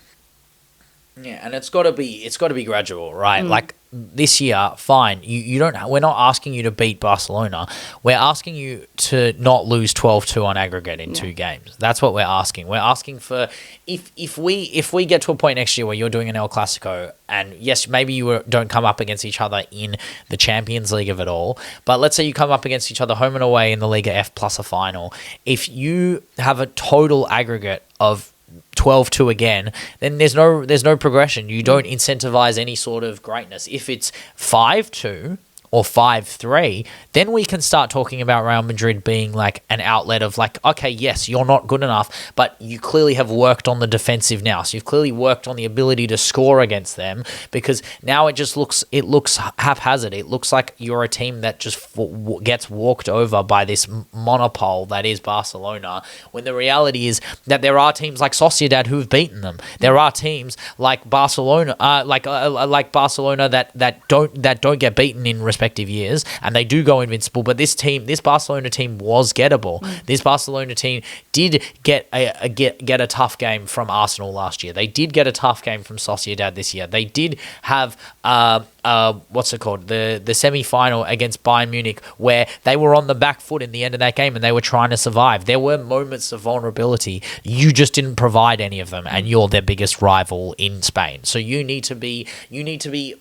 Yeah, and it's got to be gradual, right? Like, this year, fine. You don't. We're not asking you to beat Barcelona. We're asking you to not lose 12-2 on aggregate in 2 games. That's what we're asking. We're asking for if we get to a point next year where you're doing an El Clasico, and yes, maybe you don't come up against each other in the Champions League of it all, but let's say you come up against each other home and away in the Liga F plus a final. If you have a total aggregate of 12-2 again, then there's no progression. You don't incentivize any sort of greatness. If it's 5-2 or 5-3, then we can start talking about Real Madrid being like an outlet of like, okay, yes, you're not good enough, but you clearly have worked on the defensive now. So you've clearly worked on the ability to score against them, because now it looks haphazard. It looks like you're a team that just gets walked over by this monopole that is Barcelona, when the reality is that there are teams like Sociedad who have beaten them. There are teams like Barcelona, like Barcelona that don't get beaten in respective years, and they do go invincible. But this Barcelona team was gettable. This Barcelona team did get a tough game from Arsenal last year. They did get a tough game from Sociedad this year. They did have what's it called? The semi-final against Bayern Munich, where they were on the back foot in the end of that game and they were trying to survive. There were moments of vulnerability. You just didn't provide any of them, and you're their biggest rival in Spain. So you need to be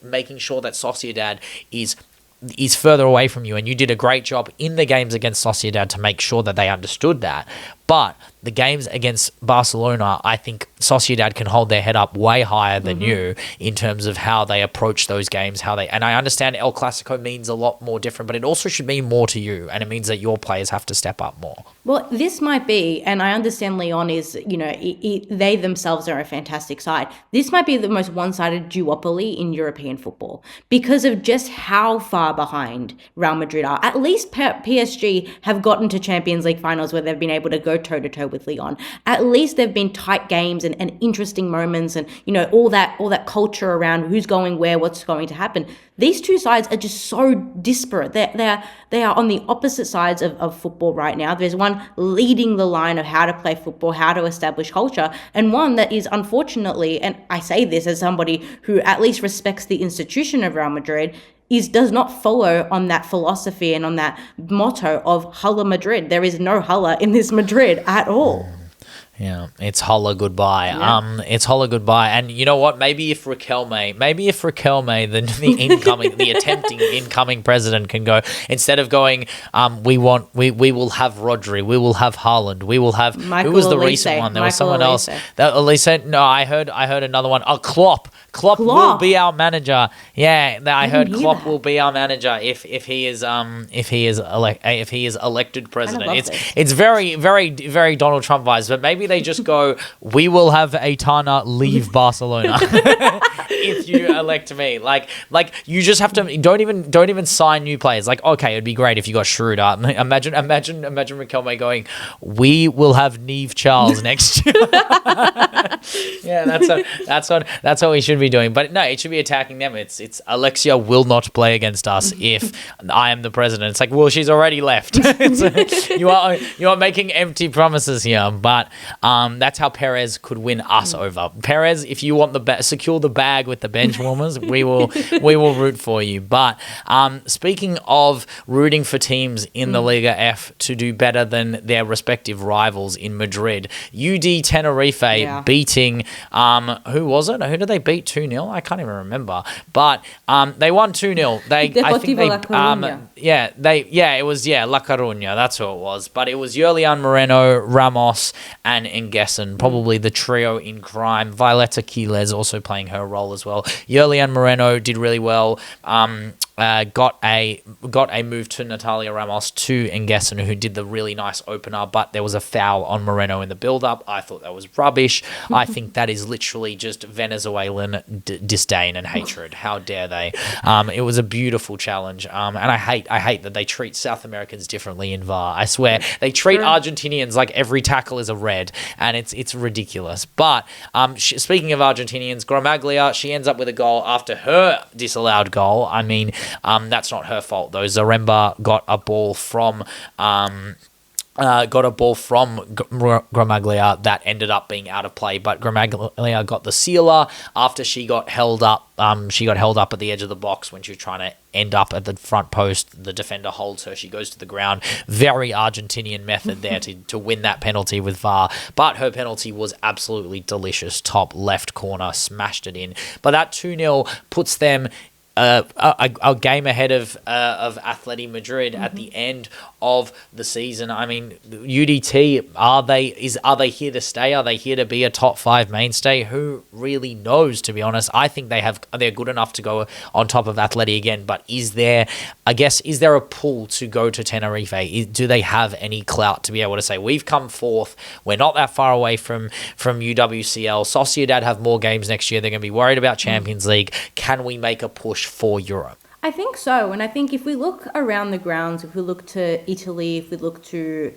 making sure that Sociedad is further away from you, and you did a great job in the games against Sociedad to make sure that they understood that. But the games against Barcelona, I think Sociedad can hold their head up way higher than you in terms of how they approach those games, and I understand El Clasico means a lot more different, but it also should mean more to you, and it means that your players have to step up more. Well, this might be, and I understand Lyon is, they themselves are a fantastic side. This might be the most one-sided duopoly in European football because of just how far behind Real Madrid are. At least PSG have gotten to Champions League finals where they've been able to go toe-to-toe with Lyon. At least they've been tight games and interesting moments, and all that culture around who's going where, what's going to happen. These two sides are just so disparate. They are on the opposite sides of football right now. There's one leading the line of how to play football, how to establish culture, and one that is unfortunately, and I say this as somebody who at least respects the institution of Real Madrid, does not follow on that philosophy and on that motto of Hala Madrid. There is no Hala in this Madrid at all. Yeah, it's holla goodbye. Yeah. It's holla goodbye. And you know what? Maybe if Riquelme, the attempting incoming president can go, instead of going, we will have Rodri, we will have Haaland, we will have, who was the recent one? There was someone else. Elise, no, I heard another one. Oh, Klopp will be our manager. Yeah, I heard Klopp will be our manager if he is elected president. It's very, very, very Donald Trump vibes, but maybe they just go, we will have Aitana leave Barcelona if you elect me. Like you just have to don't even sign new players. Like, okay, it'd be great if you got Schroeder. Imagine Riquelme going, we will have Niamh Charles next year. Yeah, that's what we should be doing. But no, it should be attacking them. It's Alexia will not play against us if I am the president. It's like, well, she's already left. You are making empty promises here. But that's how Perez could win us over. Perez, if you want secure the bag with the Benchwarmers, we will root for you. But speaking of rooting for teams in the Liga F to do better than their respective rivals in Madrid, UD Tenerife beating who was it? Who did they beat 2-0? I can't even remember. But they won 2-0. Deportiva La Coruna. It was La Coruna. That's who it was. But it was Yerlian Moreno, Ramos, and Engessen, probably the trio in crime. Violeta Quiles also playing her role as well. Yerlian Moreno did really well. Got a move to Natalia Ramos to Engessen, who did the really nice opener, but there was a foul on Moreno in the build-up. I thought that was rubbish. I think that is literally just Venezuelan disdain and hatred. How dare they? It was a beautiful challenge, and I hate that they treat South Americans differently in VAR. I swear they treat Argentinians like every tackle is a red, and it's ridiculous. But speaking of Argentinians, Gramaglia, she ends up with a goal after her disallowed goal. I mean, that's not her fault though. Zaremba got a ball from got a ball from Gramaglia that ended up being out of play, but Gramaglia got the sealer after she got held up. She got held up at the edge of the box when she was trying to end up at the front post. The defender holds her. She goes to the ground. Very Argentinian method there to win that penalty with VAR. But her penalty was absolutely delicious. Top left corner, smashed it in. But that 2-0 puts them a game ahead of Atleti Madrid at the end of the season. I mean, UDT, are they here to stay? Are they here to be a top 5 mainstay? Who really knows, to be honest? I think they're good enough to go on top of Atleti again, but is there a pull to go to Tenerife? Do they have any clout to be able to say, we've come fourth, we're not that far away from UWCL, Sociedad have more games next year, they're going to be worried about Champions League, can we make a push for Europe? I think so. And I think if we look around the grounds, if we look to Italy, if we look to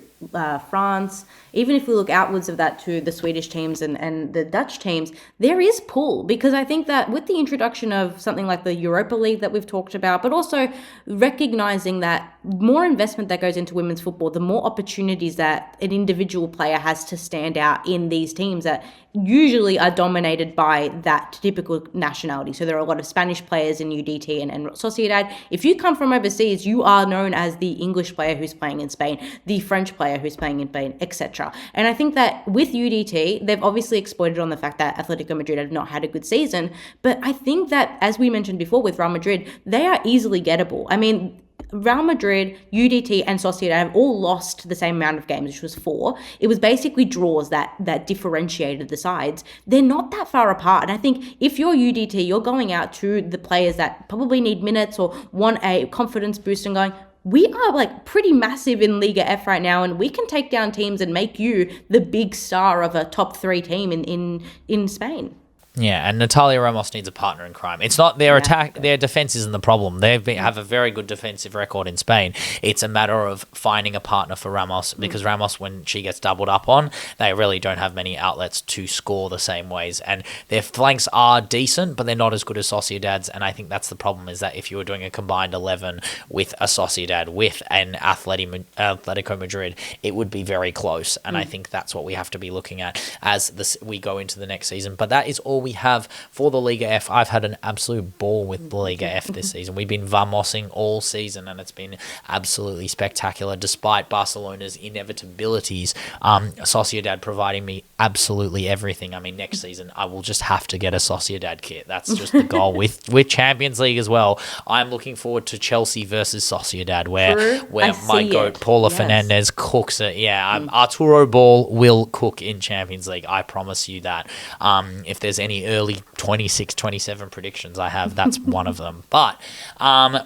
France, even if we look outwards of that to the Swedish teams and the Dutch teams, there is pull, because I think that with the introduction of something like the Europa League that we've talked about, but also recognizing that more investment that goes into women's football, the more opportunities that an individual player has to stand out in these teams that usually are dominated by that typical nationality. So there are a lot of Spanish players in UDT and Sociedad. If you come from overseas, you are known as the English player who's playing in Spain, the French player who's playing in Spain, etc. And I think that with UDT, they've obviously exploited on the fact that Atletico Madrid have not had a good season. But I think that, as we mentioned before with Real Madrid, they are easily gettable. I mean, Real Madrid, UDT, and Sociedad have all lost the same amount of games, which was 4. It was basically draws that differentiated the sides. They're not that far apart. And I think if you're UDT, you're going out to the players that probably need minutes or want a confidence boost and going, we are like pretty massive in Liga F right now, and we can take down teams and make you the big star of a top 3 team in Spain. Yeah, and Natalia Ramos needs a partner in crime. It's not their attack; their defense isn't the problem. They have a very good defensive record in Spain. It's a matter of finding a partner for Ramos, because Ramos, when she gets doubled up on, they really don't have many outlets to score the same ways. And their flanks are decent, but they're not as good as Sociedad's. And I think that's the problem, is that if you were doing a combined 11 with a Sociedad, with an Atletico Madrid, it would be very close. And I think that's what we have to be looking at as we go into the next season. But that is all we have for the Liga F. I've had an absolute ball with the Liga F this season. We've been Vamosing all season, and it's been absolutely spectacular, despite Barcelona's inevitabilities. Sociedad providing me absolutely everything. I mean, next season I will just have to get a Sociedad kit. That's just the goal with Champions League as well. I'm looking forward to Chelsea versus Sociedad, where my goat Paula Fernandez cooks it. Yeah, Arturo Ball will cook in Champions League. I promise you that. If there's any early 26, 27 predictions I have, that's one of them. But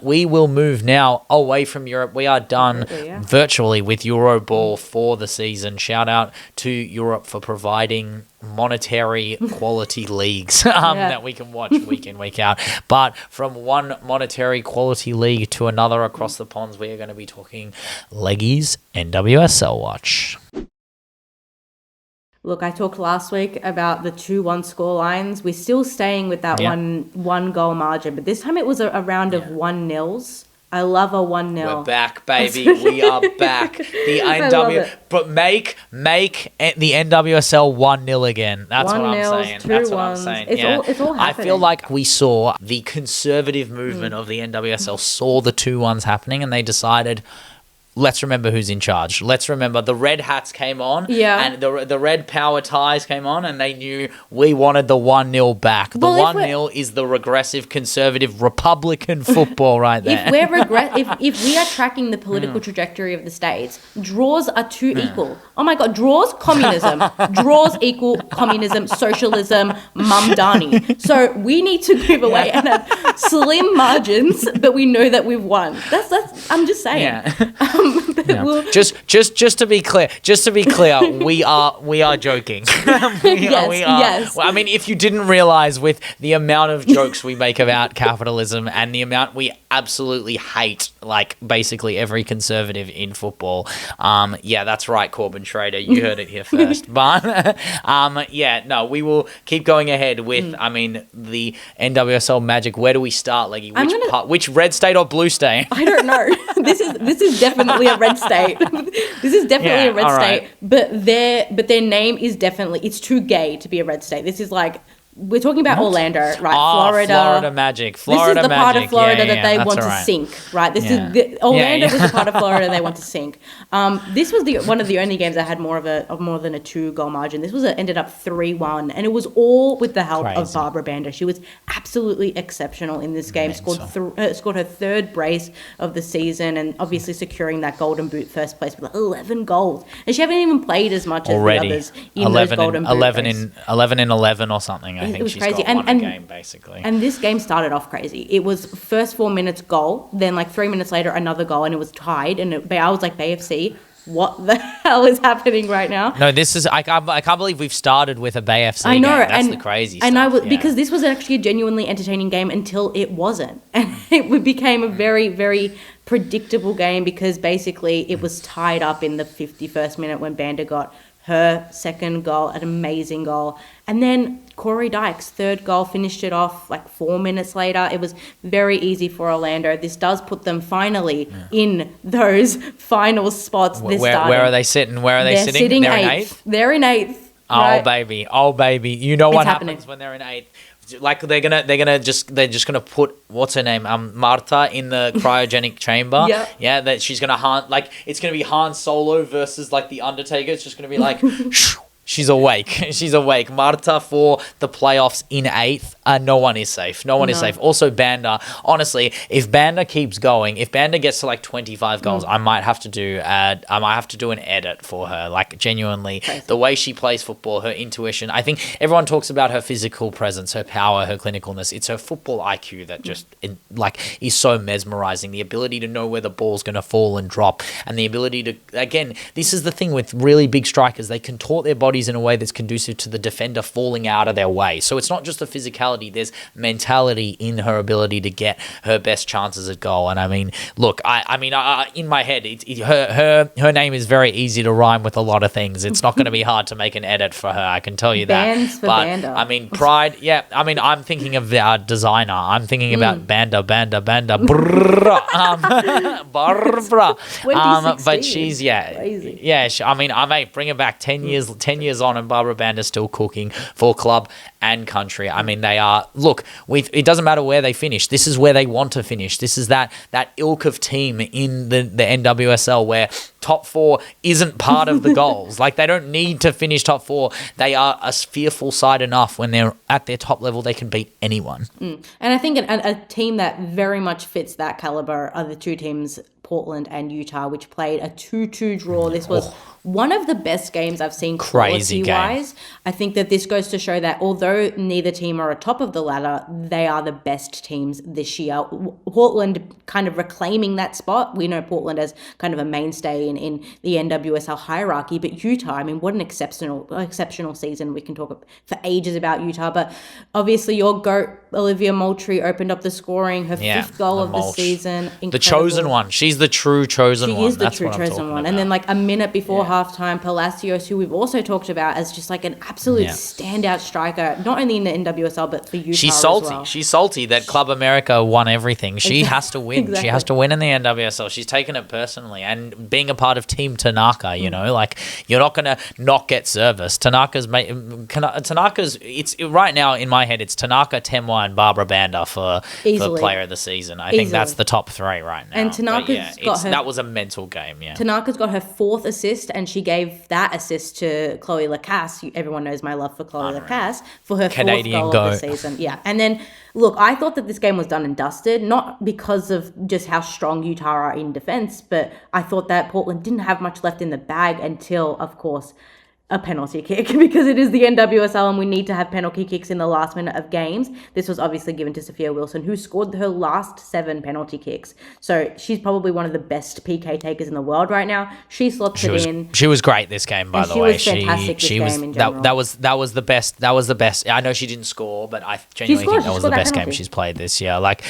we will move now away from Europe. We are done virtually with Euroball for the season. Shout out to Europe for providing monetary quality leagues that we can watch week in, week out. But from one monetary quality league to another across the ponds, we are going to be talking Leggies NWSL Watch. Look, I talked last week about the 2-1 score lines. We're still staying with that one goal margin, but this time it was a round of 1-0s. I love a 1-0. We're back, baby. We are back. The NW, but make the NWSL 1-0 again. That's what I'm saying. That's what I'm saying. It's all happening. I feel like we saw the conservative movement of the NWSL, saw the 2-1s happening, and they decided, let's remember who's in charge. Let's remember the red hats came on, and the red power ties came on, and they knew we wanted the 1-0 back. The 1-0 is the regressive, conservative, Republican football right there. If we are tracking the political trajectory of the states, draws are too equal. Oh my God, draws, communism. Draws equal communism, socialism, mumdani. So we need to move away and have slim margins, but we know that we've won. That's I'm just saying. Yeah. Just to be clear, we are joking. Yes. Well, I mean, if you didn't realize, with the amount of jokes we make about capitalism and the amount we absolutely hate, like basically every conservative in football. That's right, Corbin Schrader, you heard it here first. But we will keep going ahead with the NWSL magic. Where do we start, Leggy? Which red state or blue state? I don't know. This is definitely definitely a red state. This is definitely a red state. Right. But their name is definitely, it's too gay to be a red state. This is like, we're talking about Orlando, right? Florida Magic. Florida this is the Magic. part of Florida that they that's want to sink, right? This is Orlando is the part of Florida they want to sink. This was one of the only games that had more than a 2-goal margin. This ended up 3-1, and it was all with the help of Barbara Banda. She was absolutely exceptional in this game. Scored her 3rd brace of the season, and obviously securing that Golden Boot first place with 11 goals. And she hasn't even played as much as the others in those Golden Boot 11 in 11 or something. I think was she's crazy. got one a game, basically. And this game started off crazy. It was first 4 minutes goal, then like 3 minutes later another goal, and it was tied. And I was like, BFC, what the hell is happening right now? No, this is I can't believe we've started with a BFC game. That's the crazy stuff. Because this was actually a genuinely entertaining game until it wasn't. And it became a very, very predictable game because basically it was tied up in the 51st minute when Banda got her 2nd goal, an amazing goal. And then Corey Dyke's 3rd goal finished it off like 4 minutes later. It was very easy for Orlando. This does put them finally in those final spots. Where are they sitting? They're sitting? They're in 8th. They're in 8th. Right? Oh baby. You know what happens when they're in 8th. Like they're just gonna put what's her name Marta in the cryogenic chamber. Yeah, that she's gonna it's gonna be Han Solo versus like the Undertaker. It's just gonna be like she's awake. Marta for the playoffs in 8th. No one is safe. Also, Banda. Honestly, if Banda keeps going, if Banda gets to like 25 goals, I might have to do an edit for her. Like genuinely, crazy. The way she plays football, her intuition. I think everyone talks about her physical presence, her power, her clinicalness. It's her football IQ that just is so mesmerizing. The ability to know where the ball's going to fall and drop, and the ability to, again, this is the thing with really big strikers. They contort their bodies in a way that's conducive to the defender falling out of their way. So it's not just the physicality, there's mentality in her ability to get her best chances at goal. And I mean, look, in my head, her name is very easy to rhyme with a lot of things. It's not going to be hard to make an edit for her, I can tell you that. But Banda. I mean, Pride, I'm thinking of our designer. I'm thinking about Banda, Barbara. But she's, crazy. I may bring her back 10 years on, and Barbara Banda's still cooking for club and country. I mean, they are, look, it doesn't matter where they finish. This is where they want to finish. This is that ilk of team in the NWSL where top 4 isn't part of the goals. Like, they don't need to finish top 4. They are a fearful side enough when they're at their top level, they can beat anyone. And I think a team that very much fits that caliber are the two teams, Portland and Utah, which played a 2-2 draw. This was one of the best games I've seen quality-wise. I think that this goes to show that although neither team are atop of the ladder, they are the best teams this year. Portland kind of reclaiming that spot. We know Portland as kind of a mainstay in the NWSL hierarchy, but Utah, I mean, what an exceptional season. We can talk for ages about Utah, but obviously your GOAT, Olivia Moultrie, opened up the scoring, her 5th goal of the season. Incredible. The chosen one. She's the true chosen one. She is the true chosen one. And then like a minute before halftime, Palacios, who we've also talked about as just like an absolute standout striker, not only in the NWSL but for Utah. She's salty. As well. She's salty that Club America won everything. She has to win. Exactly. She has to win in the NWSL. She's taken it personally, and being a part of Team Tanaka, you know, like you're not gonna not get service. Tanaka's it's right now in my head. It's Tanaka, Temwa, and Barbara Banda for Player of the Season. I think that's the top 3 right now. And Tanaka's that was a mental game. Yeah, Tanaka's got her 4th assist, and she gave that assist to Chloe Lacasse. Everyone knows my love for Chloe Lacasse for her Canadian 4th goal of the season. Yeah, and then look, I thought that this game was done and dusted, not because of just how strong Utah are in defense, but I thought that Portland didn't have much left in the bag until, of course, a penalty kick, because it is the NWSL and we need to have penalty kicks in the last minute of games. This was obviously given to Sophia Wilson, who scored her last 7 penalty kicks. So she's probably one of the best PK takers in the world right now. She slots it in. She was great this game, by the way. She was fantastic this game in general. That was the best. That was the best. I know she didn't score, but I genuinely think that was the best game she's played this year. Like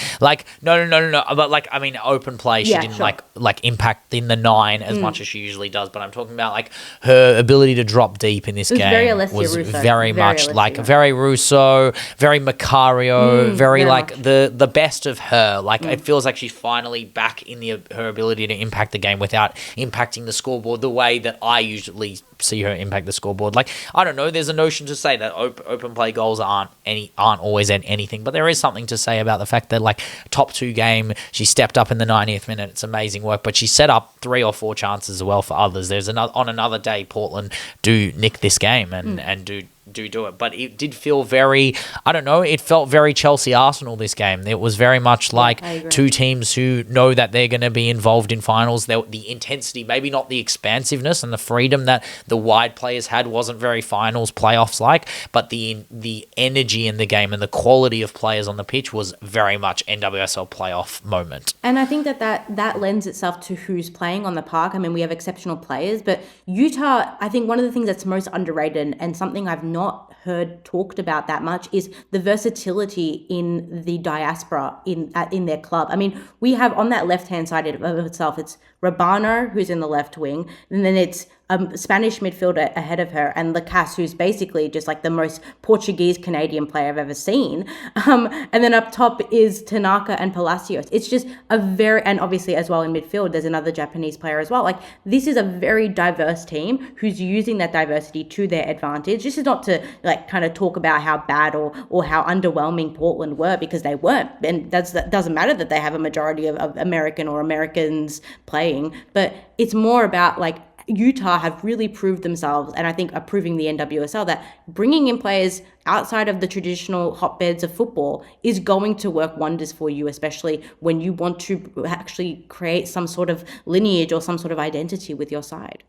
no. But like, I mean, open play, she didn't like impact in the 9 as much as she usually does. But I'm talking about like her ability to drop drop deep in this game very Alessia was Russo. very much Alessia, like right? very Russo, very Macario, very like much. the best of her. Like it feels like she's finally back in her ability to impact the game without impacting the scoreboard the way that I usually see her impact the scoreboard. Like, I don't know, there's a notion to say that open play goals aren't always anything, but there is something to say about the fact that, like, top 2 game, she stepped up in the 90th minute. It's amazing work, but she set up 3 or 4 chances as well for others. There's another day, Portland do nick this game and do it, but it did feel very, I don't know, it felt very Chelsea-Arsenal this game. It was very much like two teams who know that they're going to be involved in finals. The intensity, maybe not the expansiveness and the freedom that the wide players had wasn't very finals playoffs like, but the energy in the game and the quality of players on the pitch was very much NWSL playoff moment. And I think that lends itself to who's playing on the park. I mean, we have exceptional players, but Utah, I think one of the things that's most underrated and something I've not heard talked about that much is the versatility in the diaspora in their club. I mean, we have on that left-hand side of itself, it's Rabano, who's in the left wing, and then it's a Spanish midfielder ahead of her, and Lacasse, who's basically just like the most Portuguese-Canadian player I've ever seen. And then up top is Tanaka and Palacios. It's just and obviously as well in midfield, there's another Japanese player as well. Like, this is a very diverse team who's using that diversity to their advantage. This is not to like kind of talk about how bad or how underwhelming Portland were, because they weren't. And that doesn't matter that they have a majority of American or Americans playing, but it's more about like, Utah have really proved themselves, and I think are proving the NWSL, that bringing in players outside of the traditional hotbeds of football is going to work wonders for you, especially when you want to actually create some sort of lineage or some sort of identity with your side.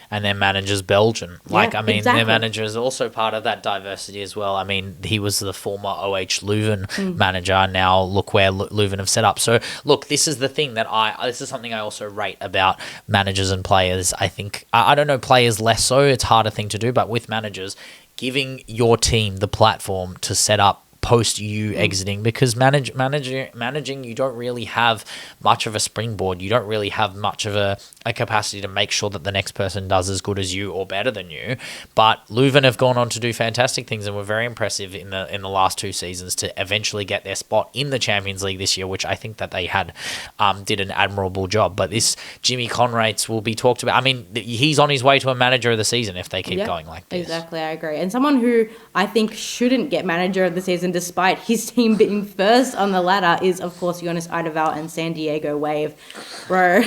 And their manager's Belgian. Exactly. Their manager is also part of that diversity as well. I mean, he was the former OH Leuven manager. Now look where Leuven have set up. So look, this is the thing that this is something I also rate about managers and players. I think, I don't know, players less so. It's a harder thing to do, but with managers, giving your team the platform to set up post you exiting, because managing, you don't really have much of a springboard. You don't really have much of a capacity to make sure that the next person does as good as you or better than you. But Leuven have gone on to do fantastic things and were very impressive in the last 2 seasons to eventually get their spot in the Champions League this year, which I think that they did an admirable job. But this Jimmy Conrates will be talked about. I mean, he's on his way to a manager of the season if they keep going like this. Exactly, I agree. And someone who I think shouldn't get manager of the season despite his team being first on the ladder is, of course, Jonas Eidevall and San Diego Wave. Bro,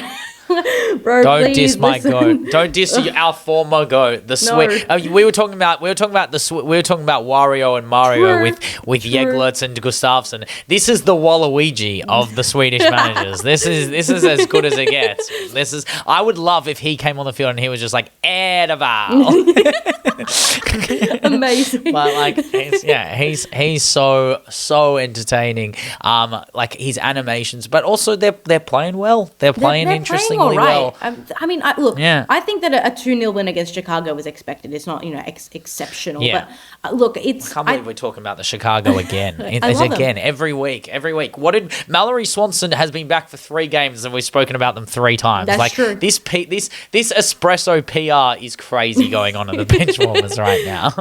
don't diss my goat. Don't diss our former goat. We were talking about Wario and Mario with Jeglertz and Gustafsson. This is the Waluigi of the Swedish managers. This is as good as it gets. I would love if he came on the field and he was just like Eidevall. Amazing. But like, he's so entertaining. Like his animations, but also they're playing well. They're playing interestingly well. I mean, I think that a 2-0 win against Chicago was expected. It's not, exceptional. Yeah. But look, I can't believe we're talking about the Chicago again. Every week. What did Mallory Swanson has been back for 3 games and we've spoken about them 3 times. That's true. This espresso PR is crazy going on at the Benchwarmers right now.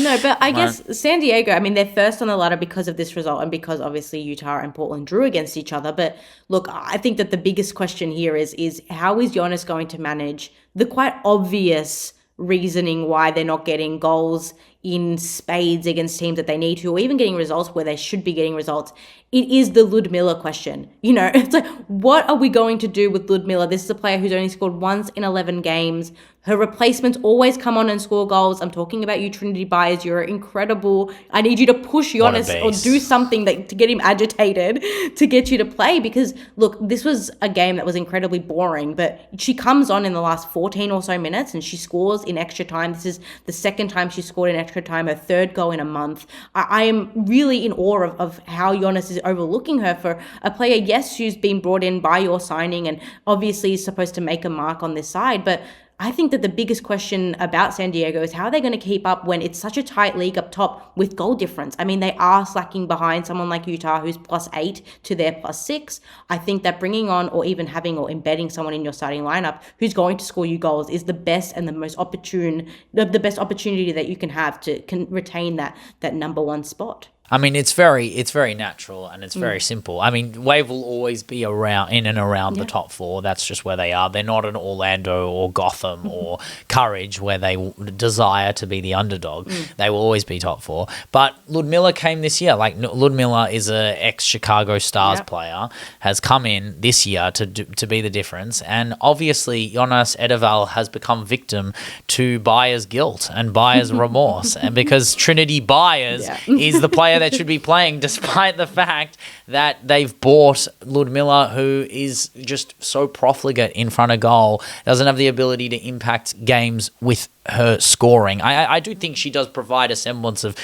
No, but I guess San Diego, I mean, they're first on the ladder because of this result and because obviously Utah and Portland drew against each other. But look, I think that the biggest question here is how is Jonas going to manage the quite obvious reasoning why they're not getting goals in spades against teams that they need to, or even getting results where they should be getting results. It is the Ludmilla question. It's like, what are we going to do with Ludmilla? This is a player who's only scored once in 11 games. Her replacements always come on and score goals. I'm talking about you, Trinity Byers. You're incredible. I need you to push Jonas or do something to get him agitated to get you to play, because, look, this was a game that was incredibly boring, but she comes on in the last 14 or so minutes and she scores in extra time. This is the second time she scored in extra time, her 3rd goal in a month. I am really in awe of how Jonas is overlooking her for a player, yes, who's been brought in by your signing and obviously is supposed to make a mark on this side, but I think that the biggest question about San Diego is how are they going to keep up when it's such a tight league up top with goal difference? I mean, they are slacking behind someone like Utah who's +8 to their +6. I think that bringing on or even having or embedding someone in your starting lineup who's going to score you goals is the best and the most the best opportunity that you can have to retain that number one spot. I mean, it's very natural and it's very simple. I mean, Wave will always be in and around the top four. That's just where they are. They're not an Orlando or Gotham or Courage where they desire to be the underdog. They will always be top four. But Ludmilla came this year. Like, Ludmilla is a ex-Chicago Stars player, has come in this year to be the difference. And obviously, Jonas Edeval has become victim to Bayer's guilt and Bayer's remorse. And because Trinity Byers is the player that should be playing, despite the fact that they've bought Ludmilla, who is just so profligate in front of goal, doesn't have the ability to impact games with her scoring. I do think she does provide a semblance of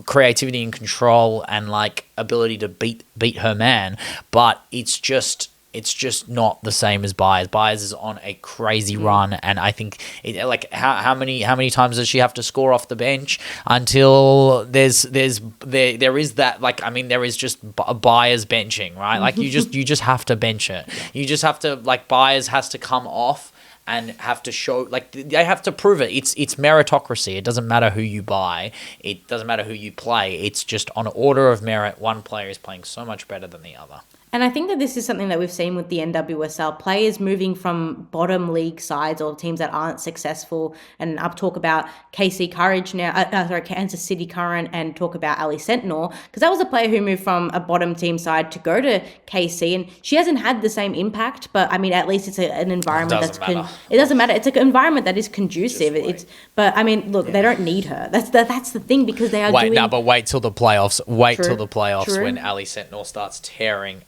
creativity and control and like ability to beat her man, but it's just not the same as Byers. Byers is on a crazy run, and I think how many times does she have to score off the bench until there is that, like, I mean, there is just Byers benching, right? Like you just have to bench it. You just have to, like, Byers has to come off and have to show, like, they have to prove it. It's meritocracy. It doesn't matter who you buy. It doesn't matter who you play. It's just on order of merit. One player is playing so much better than the other. And I think that this is something that we've seen with the NWSL, players moving from bottom league sides or teams that aren't successful. And I'll talk about KC Courage now, Kansas City Current, and talk about Ali Sentinel, because that was a player who moved from a bottom team side to go to KC, and she hasn't had the same impact. But I mean, at least it's an environment it doesn't matter. It's an environment that is conducive. But I mean, look, they don't need her. That's the thing, because they are wait till the playoffs. Till the playoffs True. When Ali Sentinel starts tearing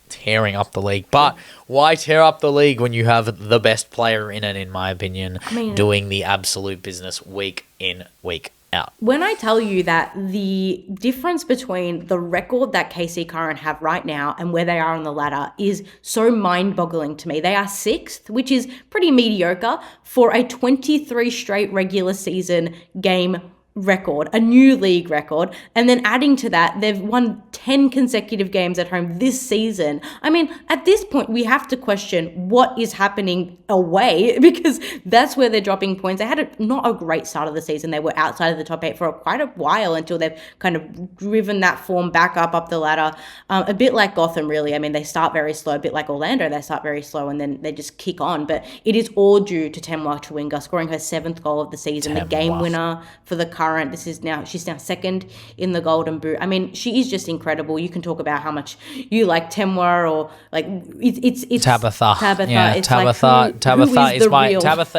up the league. But why tear up the league when you have the best player in it, in my opinion, doing the absolute business week in, week out? When I tell you that the difference between the record that KC Current have right now and where they are on the ladder is so mind-boggling to me. They are 6th, which is pretty mediocre for a 23 straight regular season game record, a new league record, and then adding to that, they've won 10 consecutive games at home this season. I mean, at this point, we have to question what is happening away, because that's where they're dropping points. They had not a great start of the season. They were outside of the top 8 for quite a while until they've kind of driven that form back up the ladder. A bit like Gotham, really. I mean, they start very slow, a bit like Orlando. They start very slow and then they just kick on. But it is all due to Temwa Chawinga scoring her 7th goal of the season, the game winner for the Current. She's now 2nd in the Golden Boot. I mean, she is just incredible. You can talk about how much you like Temwa, or like it's Tabitha. Yeah, it's Tabitha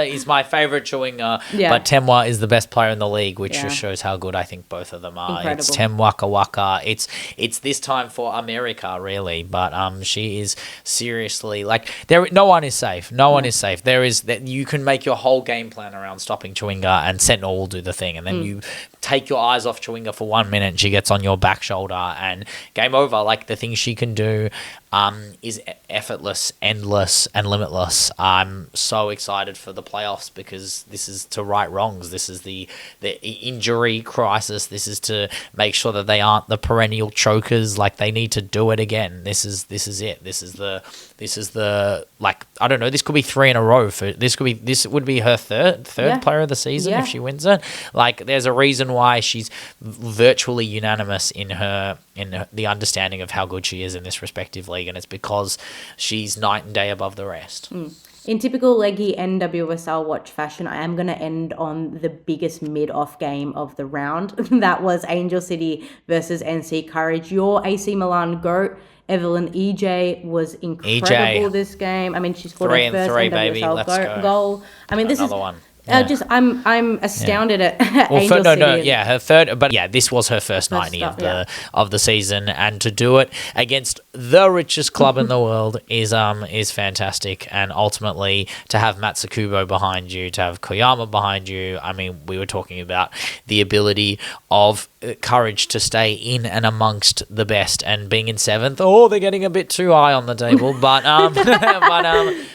is my favorite Chawinga, but Temwa is the best player in the league, which just shows how good I think both of them are. Incredible. It's Temwaka Waka. It's this time for America, really, but she is seriously, like, no one is safe. No one is safe. There is that you can make your whole game plan around stopping Chawinga, and Sentinel will do the thing, and then you take your eyes off Chawinga for 1 minute, she gets on your back shoulder and game over. Like, the things she can do is effortless, endless, and limitless. I'm so excited for the playoffs, because this is to right wrongs. This is the injury crisis. This is to make sure that they aren't the perennial chokers. Like, they need to do it again. This is it. This is the like, I don't know, this could be 3 in a row this would be her third player of the season if she wins it. Like, there's a reason why she's virtually unanimous in the understanding of how good she is in this respective league, and it's because she's night and day above the rest. In typical leggy NWSL watch fashion, I am going to end on the biggest mid-off game of the round. That was Angel City versus NC Courage. Your AC Milan GOAT, Evelyn EJ, was incredible this game. I mean, she scored her first NWSL goal. I mean, this is... I'm astounded at Well, Angel City. her third, but yeah, this was her first 90 start, of the season, and to do it against the richest club in the world is fantastic. And ultimately, to have Matsukubo behind you, to have Koyama behind you, I mean, we were talking about the ability of courage to stay in and amongst the best, and being in seventh. Oh, they're getting a bit too high on the table, but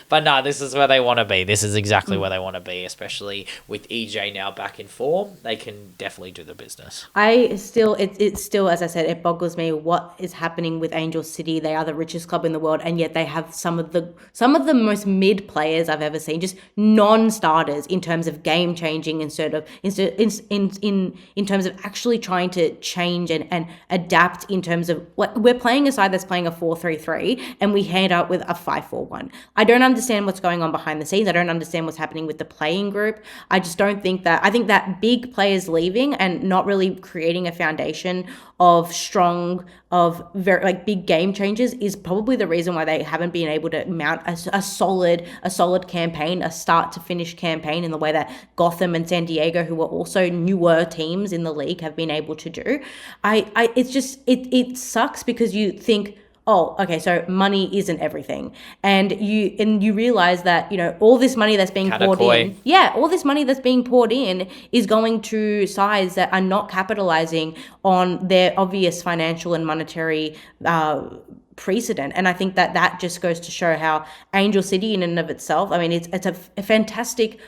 but no, this is where they want to be. This is exactly where they want to be, especially with EJ now back in form. They can definitely do the business. It's still, as I said, it boggles me what is happening with Angel City. They are the richest club in the world, and yet they have some of the most mid players I've ever seen, just non-starters in terms of game changing, in terms of actually trying to change and adapt. In terms of what we're playing, a side that's playing a 4-3-3, and we hand up with a 5-4-1. I don't understand what's going on behind the scenes. I don't understand what's happening with the playing group. I just don't think that. I think that big players leaving and not really creating a foundation of very big game changes is probably the reason why they haven't been able to mount a solid campaign, a start to finish campaign, in the way that Gotham and San Diego, who are also newer teams in the league, have been able to do. It sucks, because you think, oh, okay, so money isn't everything. And you realize that, all this money that's being poured in. Yeah, all this money that's being poured in is going to sides that are not capitalizing on their obvious financial and monetary precedent. And I think that just goes to show how Angel City in and of itself, I mean, it's a fantastic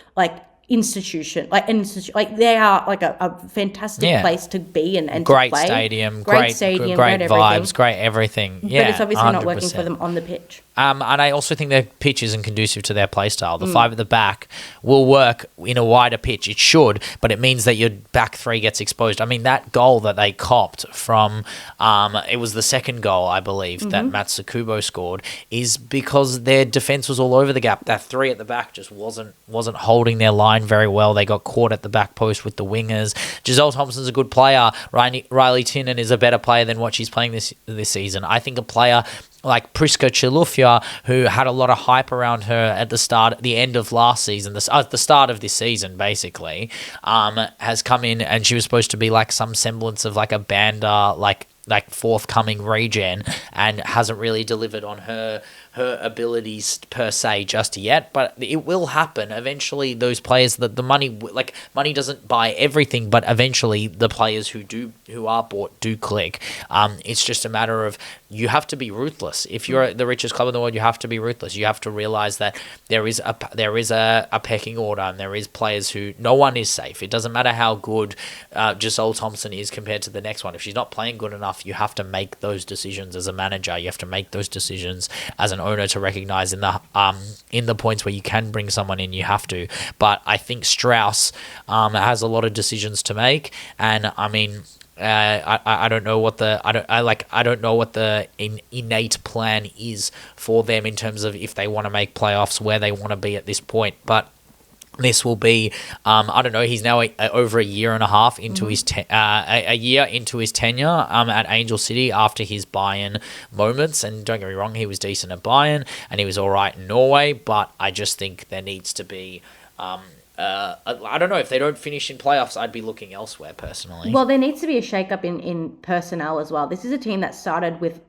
institution, they are like a fantastic place to be and great to play. Great stadium, great vibes, great everything. Yeah, but it's obviously 100%. not working for them on the pitch. And I also think their pitch isn't conducive to their play style. The five at the back will work in a wider pitch. It should, but it means that your back three gets exposed. I mean, that goal that they copped from, it was the second goal, I believe, that Matsukubo scored, is because their defense was all over the gap. That three at the back just wasn't holding their line very well. They got caught at the back post with the wingers. Giselle Thompson's a good player. Riley Tinen is a better player than what she's playing this season. I think a player like Priska Chilufya, who had a lot of hype around her at the end of last season, at the start of this season, basically, has come in, and she was supposed to be like some semblance of like a Banda, like forthcoming regen, and hasn't really delivered on her abilities per se just yet, but it will happen eventually. Those players, the money doesn't buy everything, but eventually the players who are bought do click. It's just a matter of, you have to be ruthless. If you're the richest club in the world, you have to be ruthless. You have to realize that there is a pecking order, and there is players who, no one is safe. It doesn't matter how good Giselle Thompson is compared to the next one. If she's not playing good enough, you have to make those decisions as a manager. You have to make those decisions as an owner to recognize in the points where you can bring someone in, you have to. But I think Strauss has a lot of decisions to make, and I mean, I don't know what the innate plan is for them in terms of if they want to make playoffs, where they want to be at this point, but this will be, I don't know, he's now over a year and a half into his a year into his tenure at Angel City after his Bayern moments. And don't get me wrong, he was decent at Bayern and he was all right in Norway, but I just think there needs to be... I don't know, if they don't finish in playoffs, I'd be looking elsewhere personally. Well, there needs to be a shake-up in personnel as well. This is a team that started with,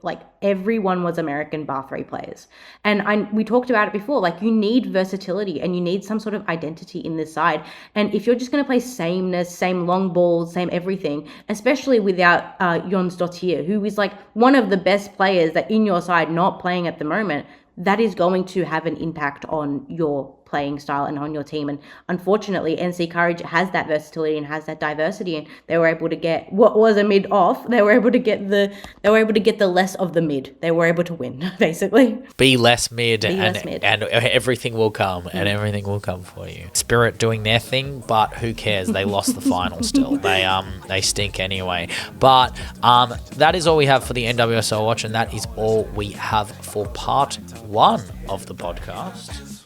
everyone was American bar three players. And we talked about it before, you need versatility and you need some sort of identity in this side. And if you're just going to play sameness, same long balls, same everything, especially without Jons Dottir, who is one of the best players that in your side not playing at the moment, that is going to have an impact on your playing style and on your team. And unfortunately, NC Courage has that versatility and has that diversity, and they were able to get what was a mid off. They were able to get the less of the mid. They were able to win, basically. Be less mid, and everything will come, and everything will come for you. Spirit doing their thing, but who cares? They lost the final still. They stink anyway. But that is all we have for the NWSL Watch, and that is all we have for part one of the podcast.